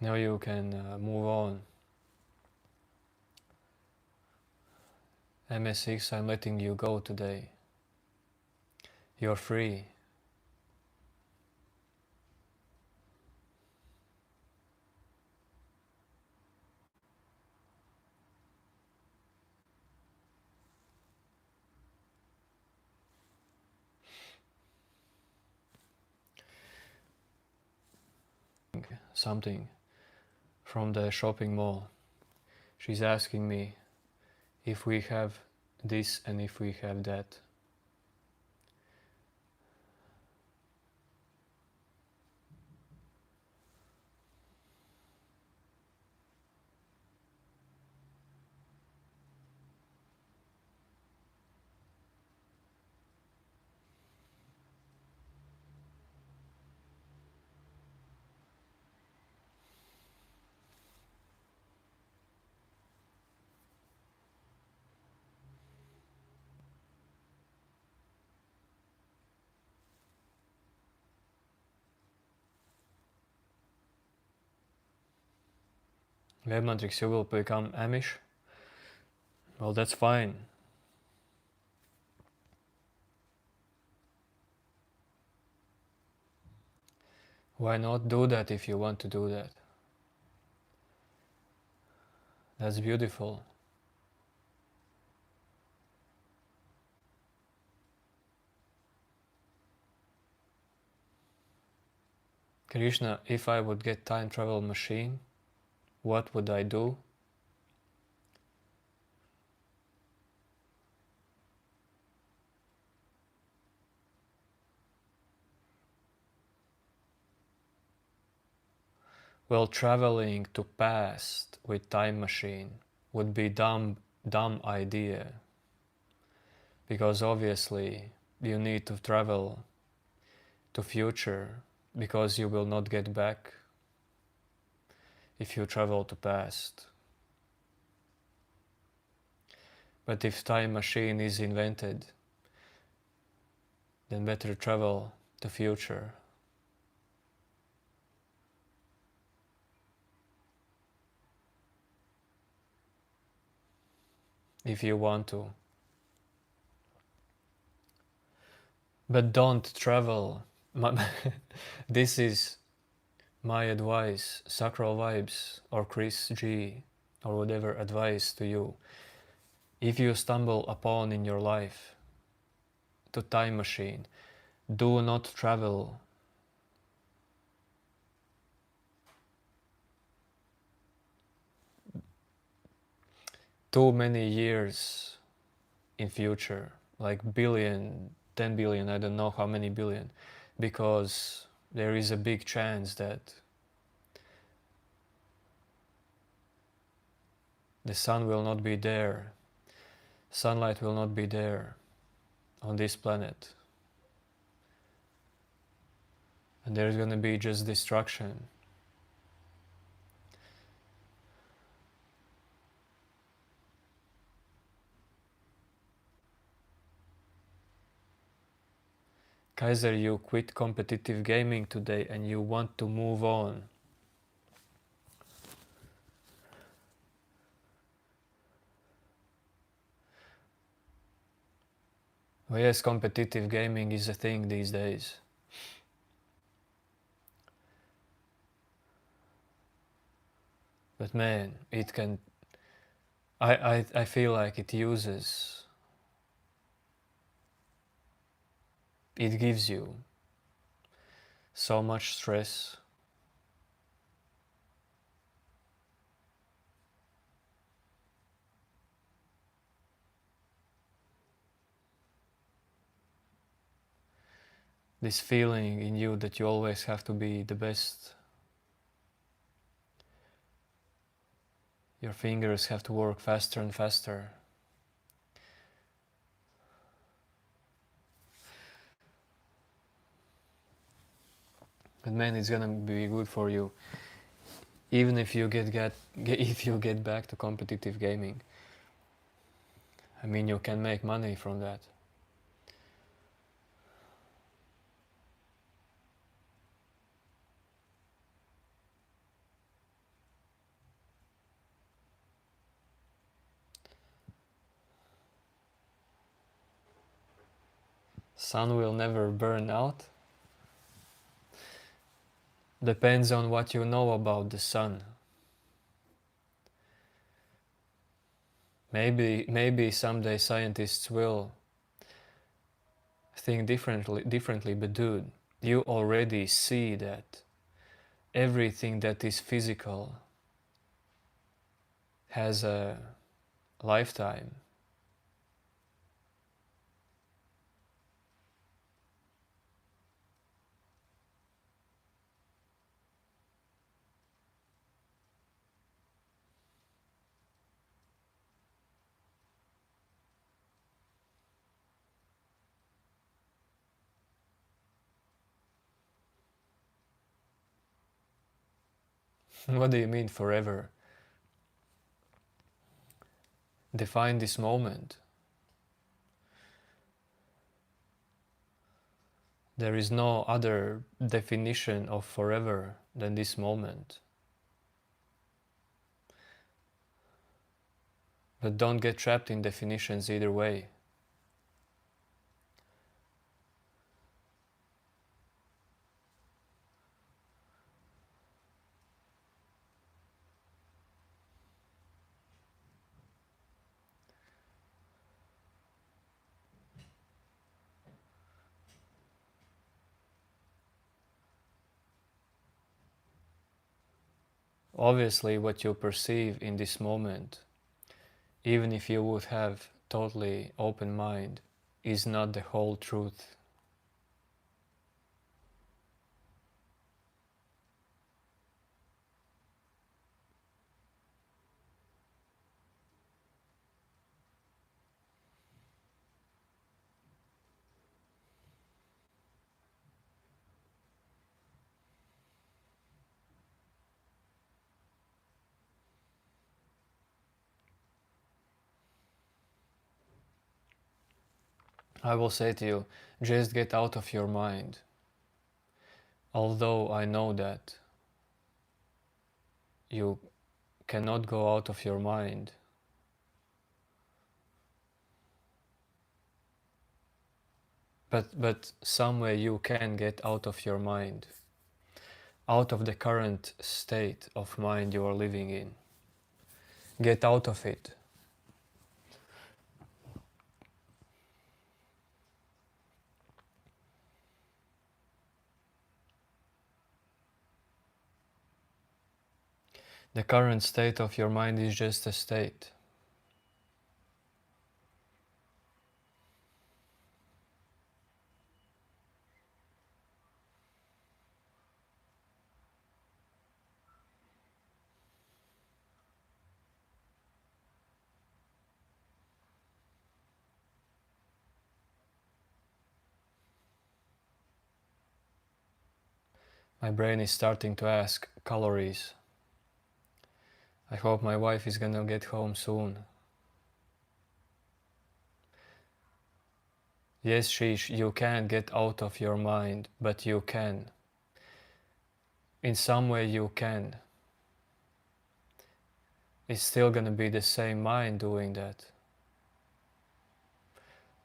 Speaker 1: Now you can move on. MS6, I'm letting you go today. You're free. Something from the shopping mall. She's asking me if we have this and if we have that. Web Matrix, you will become Amish? Well, that's fine. Why not do that if you want to do that? That's beautiful. Krishna, if I would get time travel machine, what would I do? Well, traveling to past with time machine would be dumb idea, because obviously you need to travel to future because you will not get back if you travel to past. But if time machine is invented, then better travel to future. If you want to. But don't travel. This is my advice, SacralVibes or Chris G or whatever advice to you. If you stumble upon in your life to time machine, do not travel. Too many years in future, like billion, 10 billion, I don't know how many billion, because there is a big chance that the sun will not be there, sunlight will not be there on this planet. And there's gonna be just destruction. Kaiser, you quit competitive gaming today and you want to move on. Well, yes, competitive gaming is a thing these days. But man, it can... I feel like it uses... It gives you so much stress. this feeling in you that you always have to be the best. Your fingers have to work faster and faster. But man, it's gonna be good for you, even if you if you get back to competitive gaming. I mean, you can make money from that. Sun will never burn out. Depends on what you know about the sun. Maybe someday scientists will think differently, but dude, you already see that everything that is physical has a lifetime. What do you mean forever? Define this moment. There is no other definition of forever than this moment. But don't get trapped in definitions either way. Obviously, what you perceive in this moment, even if you would have totally open mind, is not the whole truth. I will say to you, just get out of your mind. Although I know that you cannot go out of your mind, but some way you can get out of your mind, out of the current state of mind you are living in. Get out of it. The current state of your mind is just a state. My brain is starting to ask calories. I hope my wife is gonna get home soon. Yes, Sheesh, you can get out of your mind, but you can. In some way you can. It's still gonna be the same mind doing that.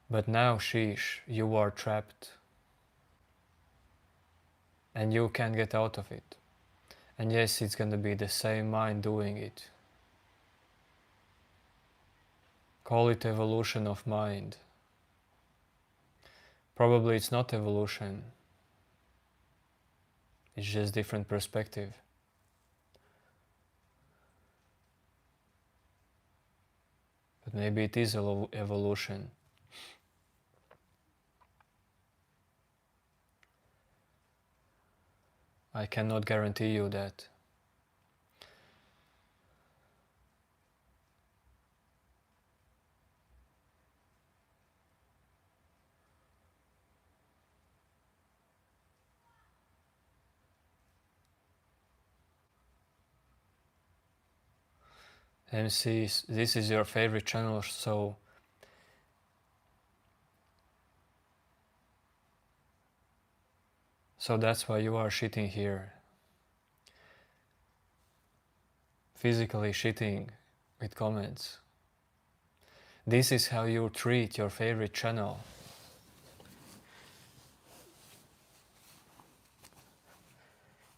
Speaker 1: But now, Sheesh, you are trapped. And you can get out of it. And yes, it's gonna be the same mind doing it. Call it evolution of mind. Probably it's not evolution. It's just different perspective. But maybe it is evolution. I cannot guarantee you that. MC, this is your favorite channel, so that's why you are shitting here. Physically shitting with comments. This is how you treat your favorite channel.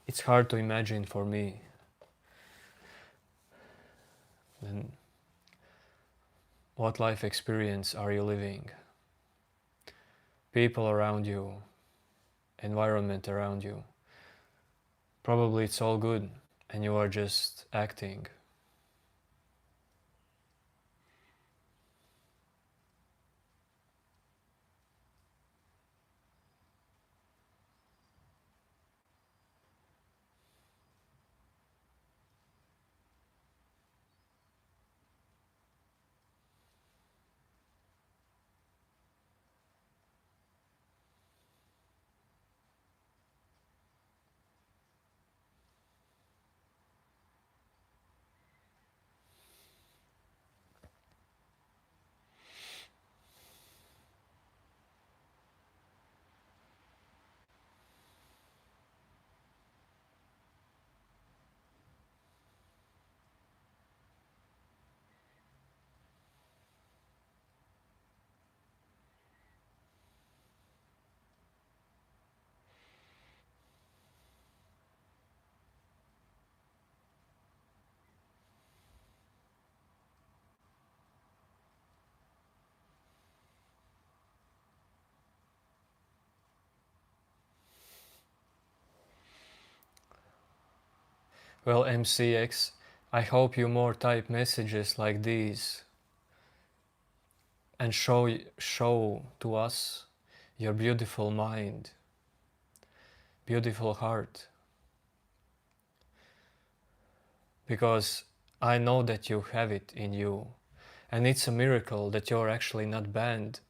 Speaker 1: It's hard to imagine for me. Then what life experience are you living? People around you, environment around you. Probably it's all good and you are just acting. Well, MCX, I hope you more type messages like these and show to us your beautiful mind, beautiful heart. Because I know that you have it in you. And it's a miracle that you're actually not banned.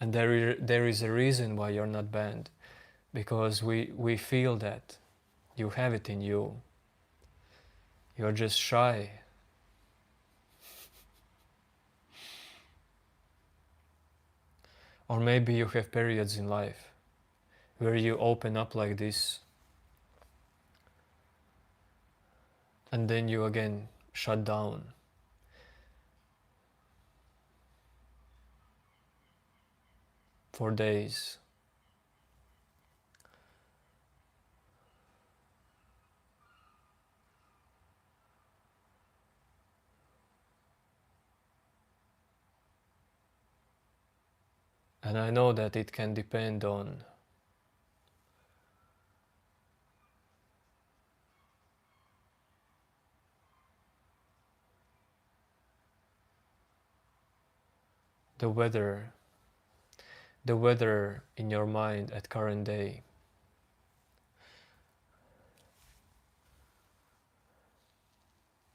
Speaker 1: And there is a reason why you're not banned. Because we feel that you have it in you. You're just shy. Or maybe you have periods in life where you open up like this and then you again shut down. For days. And I know that it can depend on the weather in your mind at current day.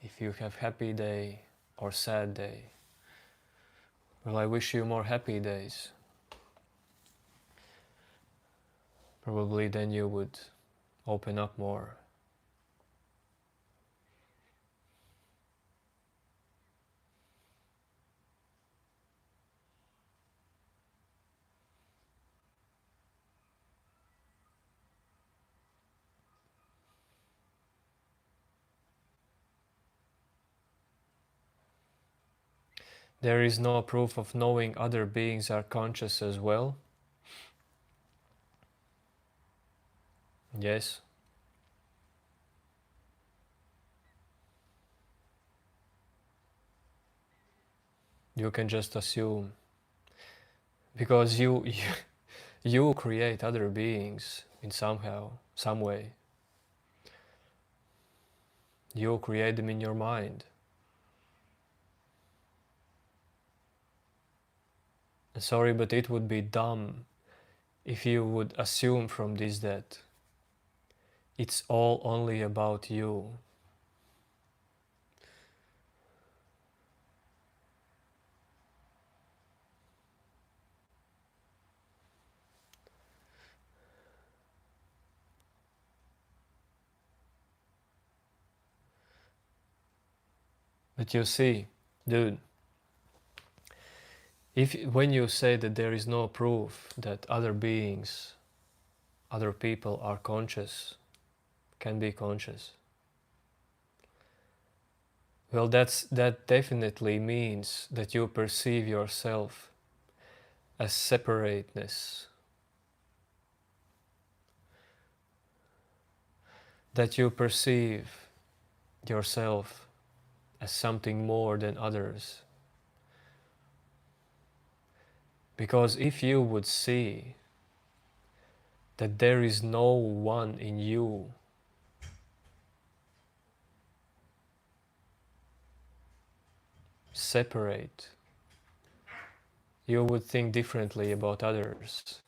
Speaker 1: If you have happy day or sad day, well, I wish you more happy days. Probably then you would open up more. There is no proof of knowing other beings are conscious as well. Yes. You can just assume. Because you create other beings in some way. You create them in your mind. Sorry, but it would be dumb if you would assume from this that it's all only about you, but you see, dude, if when you say that there is no proof that other beings, other people are conscious, can be conscious, well, that definitely means that you perceive yourself as separateness, that you perceive yourself as something more than others. Because if you would see that there is no one in you separate, you would think differently about others.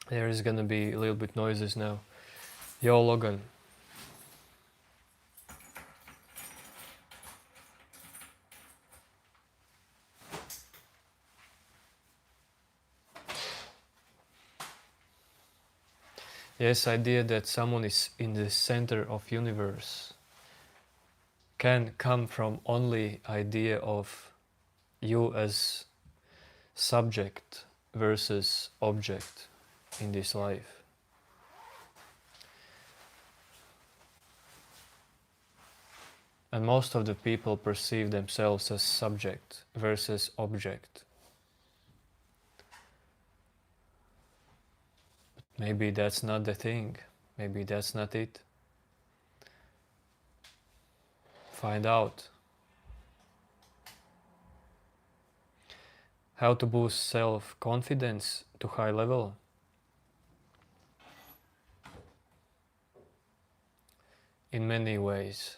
Speaker 1: There is gonna be a little bit noises now. Yo, Logan. Yes, idea that someone is in the center of universe can come from only idea of you as subject versus object in this life. And most of the people perceive themselves as subject versus object. Maybe that's not the thing. Maybe that's not it. Find out. How to boost self-confidence to high level? In many ways.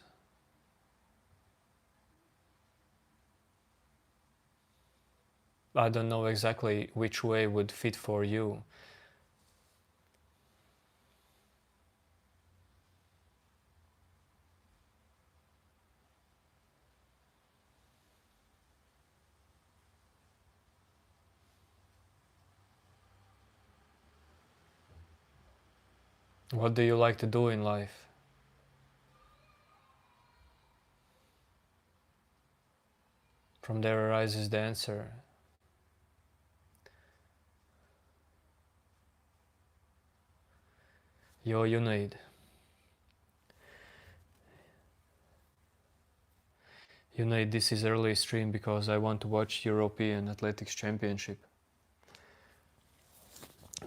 Speaker 1: I don't know exactly which way would fit for you. What do you like to do in life? From there arises the answer. Yo, Junaid. Junaid, this is early stream because I want to watch European Athletics Championship.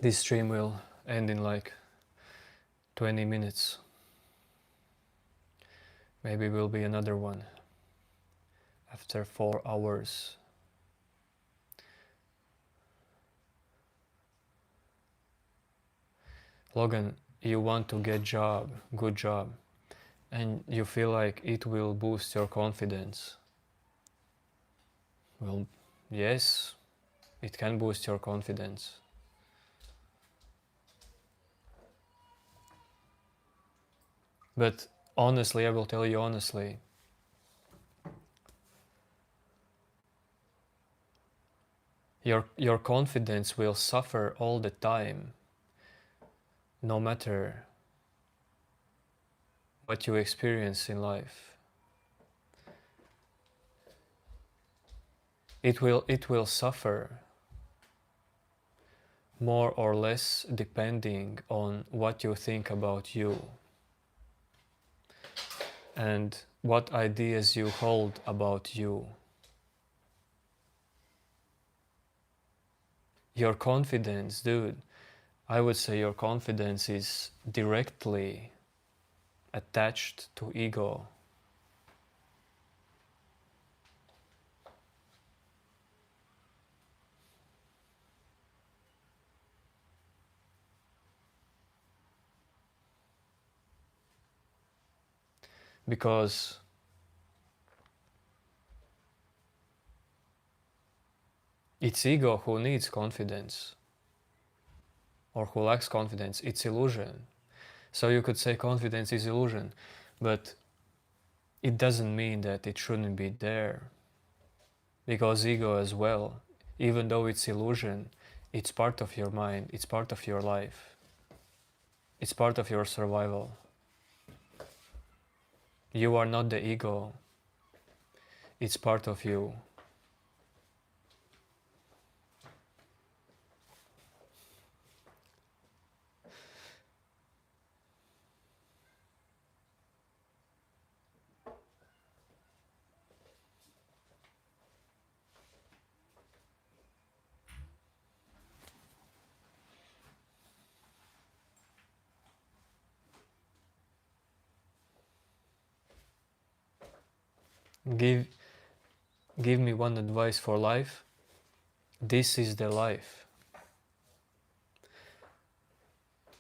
Speaker 1: This stream will end in like 20 minutes. Maybe will be another one after 4 hours. Logan, you want to get job, good job, and you feel like it will boost your confidence. Well, yes, it can boost your confidence. But honestly, I will tell you honestly, your confidence will suffer all the time, no matter what you experience in life. It will suffer more or less depending on what you think about you and what ideas you hold about you. Your confidence, dude, I would say your confidence is directly attached to ego. because it's ego who needs confidence or who lacks confidence. It's illusion. So you could say confidence is illusion, but it doesn't mean that it shouldn't be there, because ego as well, even though it's illusion, it's part of your mind, it's part of your life, it's part of your survival. You are not the ego, it's part of you. Give me one advice for life. This is the life.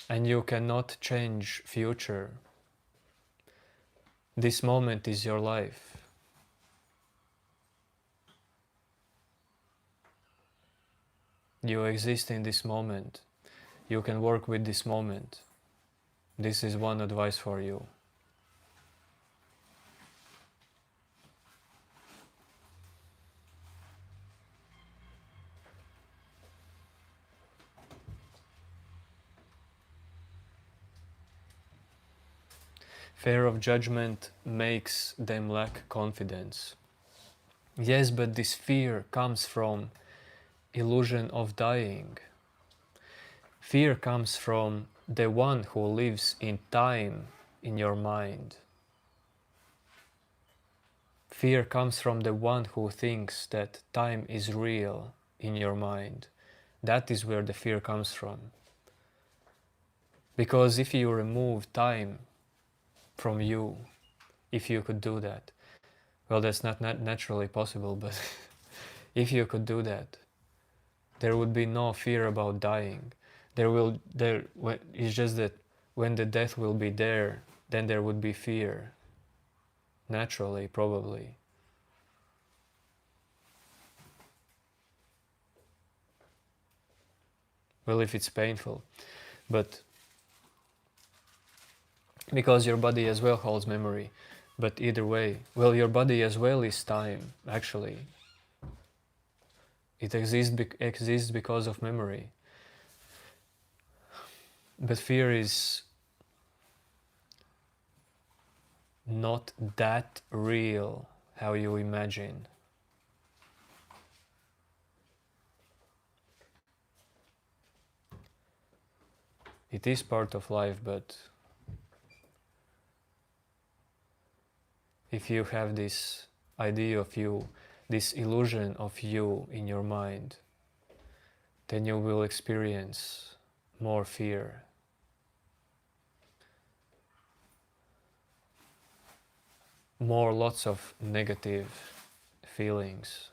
Speaker 1: And you cannot change future. This moment is your life. You exist in this moment. You can work with this moment. This is one advice for you. Fear of judgment makes them lack confidence. Yes, but this fear comes from illusion of dying. Fear comes from the one who lives in time in your mind. Fear comes from the one who thinks that time is real in your mind. That is where the fear comes from. Because if you remove time from you, if you could do that, well, that's not naturally possible, but if you could do that, there would be no fear about dying. It's just that when the death will be there, then there would be fear. Naturally, probably. Well, if it's painful. But because your body as well holds memory. But either way, well, your body as well is time, actually. It exists because of memory. But fear is not that real how you imagine. It is part of life, but if you have this idea of you, this illusion of you in your mind, then you will experience more fear. Lots of negative feelings.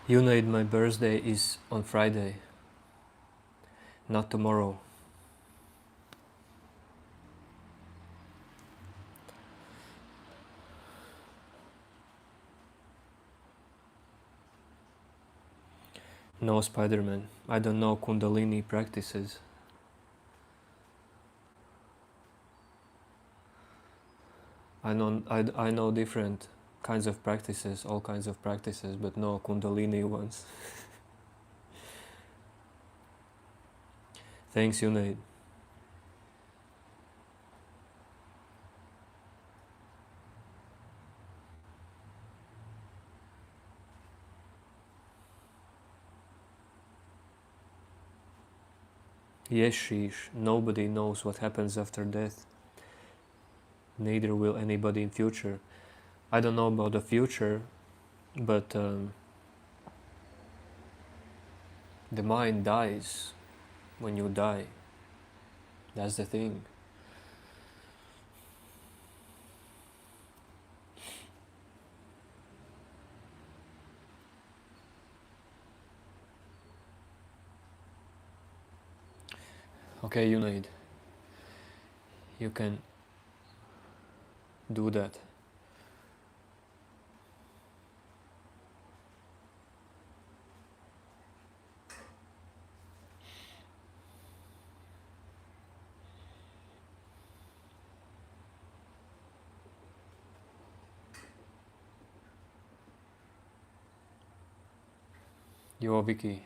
Speaker 1: Junaid, my birthday is on Friday, not tomorrow. No, Spider-Man. I don't know Kundalini practices. I know different kinds of practices, all kinds of practices, but no Kundalini ones. Thanks, Junaid. Yes, Sheesh, nobody knows what happens after death. Neither will anybody in future. I don't know about the future, but the mind dies when you die. That's the thing. Okay, Junaid, you can do that. Yo, Vicky.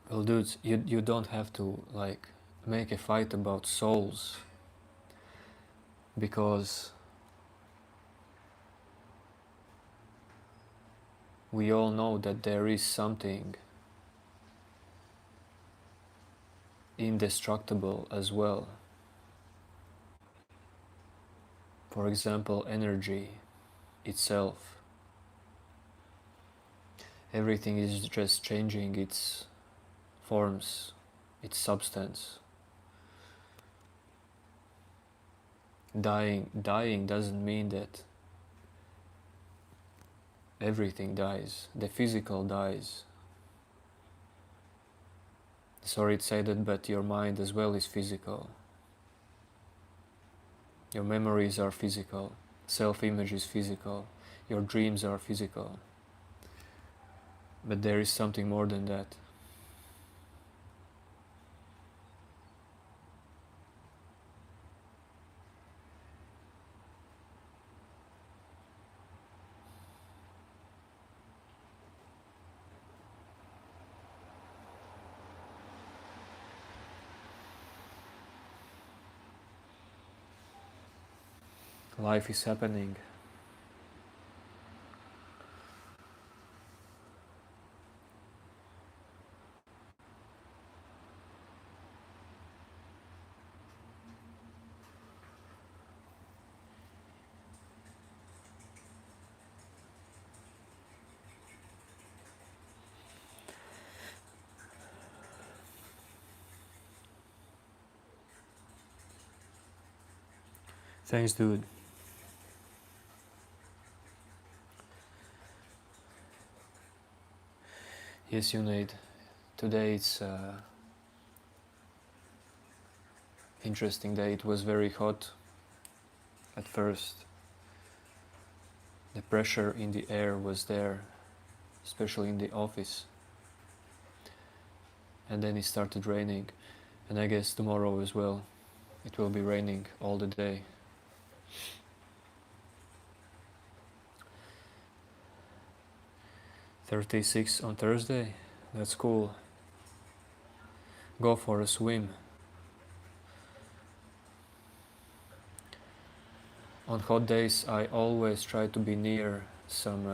Speaker 1: Well, dudes, you don't have to like make a fight about souls, because we all know that there is something indestructible as well. For example, energy itself. Everything is just changing its forms, its substance. Dying doesn't mean that everything dies. The physical dies. Sorry to say that, but your mind as well is physical. Your memories are physical. Self-image is physical. Your dreams are physical. But there is something more than that. Life is happening. Thanks, dude. Yes, Junaid. Today it's interesting day. It was very hot at first. The pressure in the air was there, especially in the office. And then it started raining. And I guess tomorrow as well, it will be raining all the day. "36 on Thursday? That's cool. Go for a swim. On hot days, I always try to be near some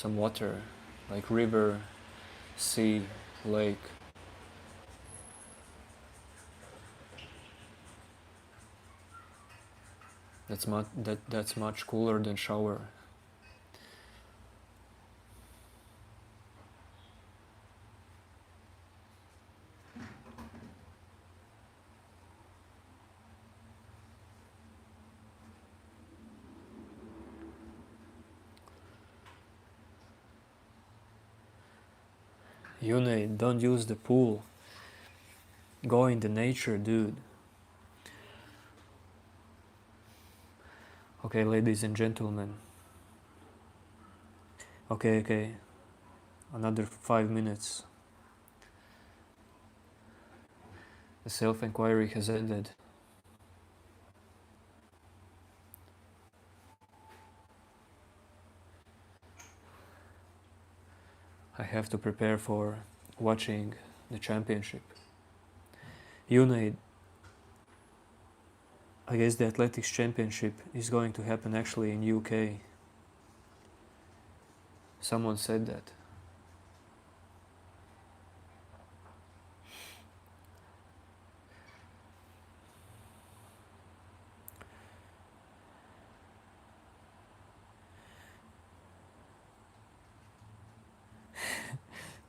Speaker 1: water, like river, sea, lake. That's much cooler than shower. Yune, don't use the pool. Go in the nature, dude. Okay, ladies and gentlemen. Okay. Another 5 minutes. The self-inquiry has ended. I have to prepare for watching the championship. Yune, I guess the athletics championship is going to happen actually in UK. Someone said that.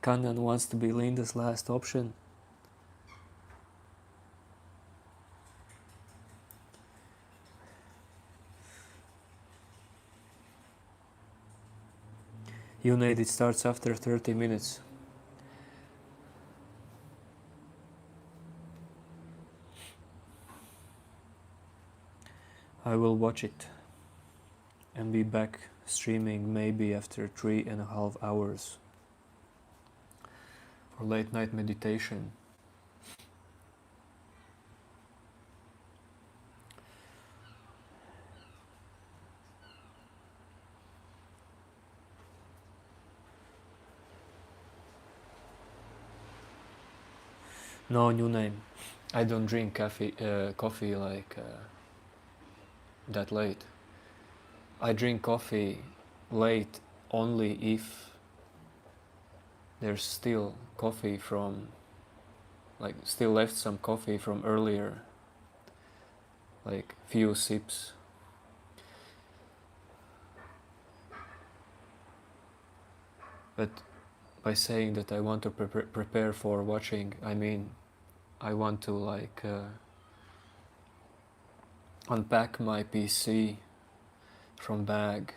Speaker 1: Kannan wants to be Linda's last option. Yune, it starts after 30 minutes. I will watch it and be back streaming maybe after 3.5 hours for late night meditation. No, new name. I don't drink coffee like that late. I drink coffee late only if there's still coffee from, like, still left some coffee from earlier, like few sips. But by saying that I want to prepare for watching, I mean I want to unpack my PC from bag,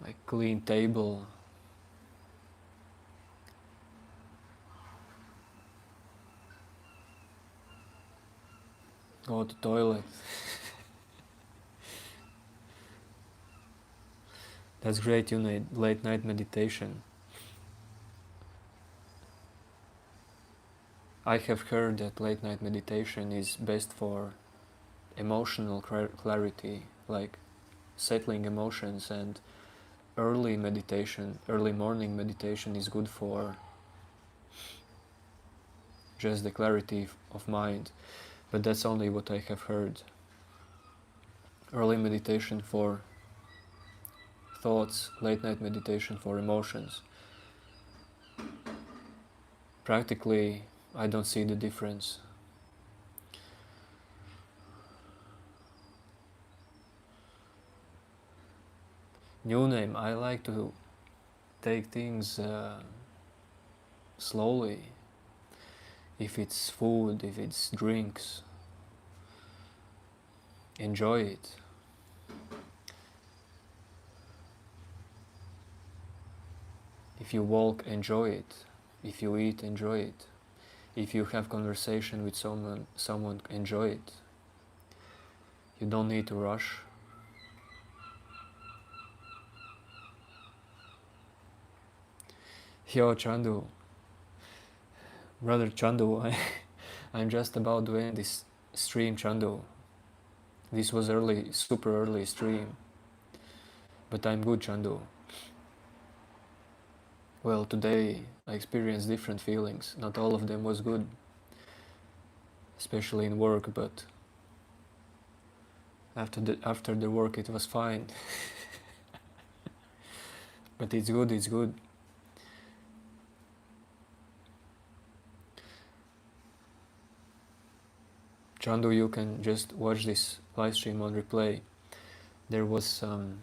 Speaker 1: like clean table, go to toilet. That's great, you need late night meditation. I have heard that late night meditation is best for emotional clarity, like settling emotions, and early meditation, early morning meditation is good for just the clarity of mind. But that's only what I have heard. Early meditation for thoughts, late night meditation for emotions. Practically, I don't see the difference. New name, I like to take things slowly. If it's food, if it's drinks, enjoy it. If you walk, enjoy it. If you eat, enjoy it. If you have conversation with someone, enjoy it. You don't need to rush. Yo, Chandu. Brother Chandu, I'm just about to end this stream, Chandu. This was early, super early stream. But I'm good, Chandu. Well, today I experienced different feelings. Not all of them was good, especially in work, but after the work it was fine. But it's good, it's good. Chandu, you can just watch this live stream on replay. There was some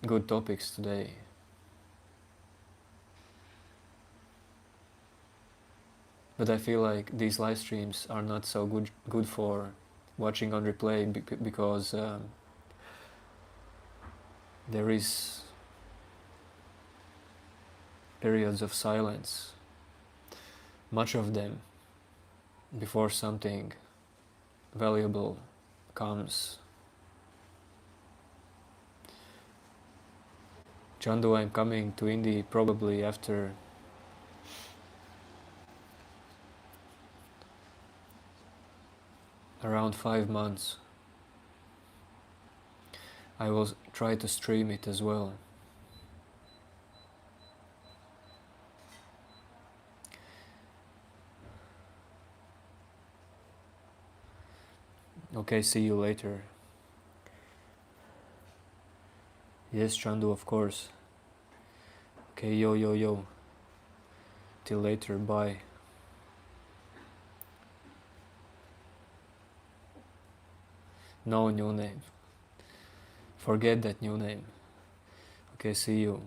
Speaker 1: good topics today. But I feel like these live streams are not so good for watching on replay because there is periods of silence, much of them, before something valuable comes. Chandu, I'm coming to India probably after around 5 months. I will try to stream it as well. Okay, see you later. Yes, Chandu, of course. Okay, yo. Till later, bye. No new name. Forget that new name. Okay, see you.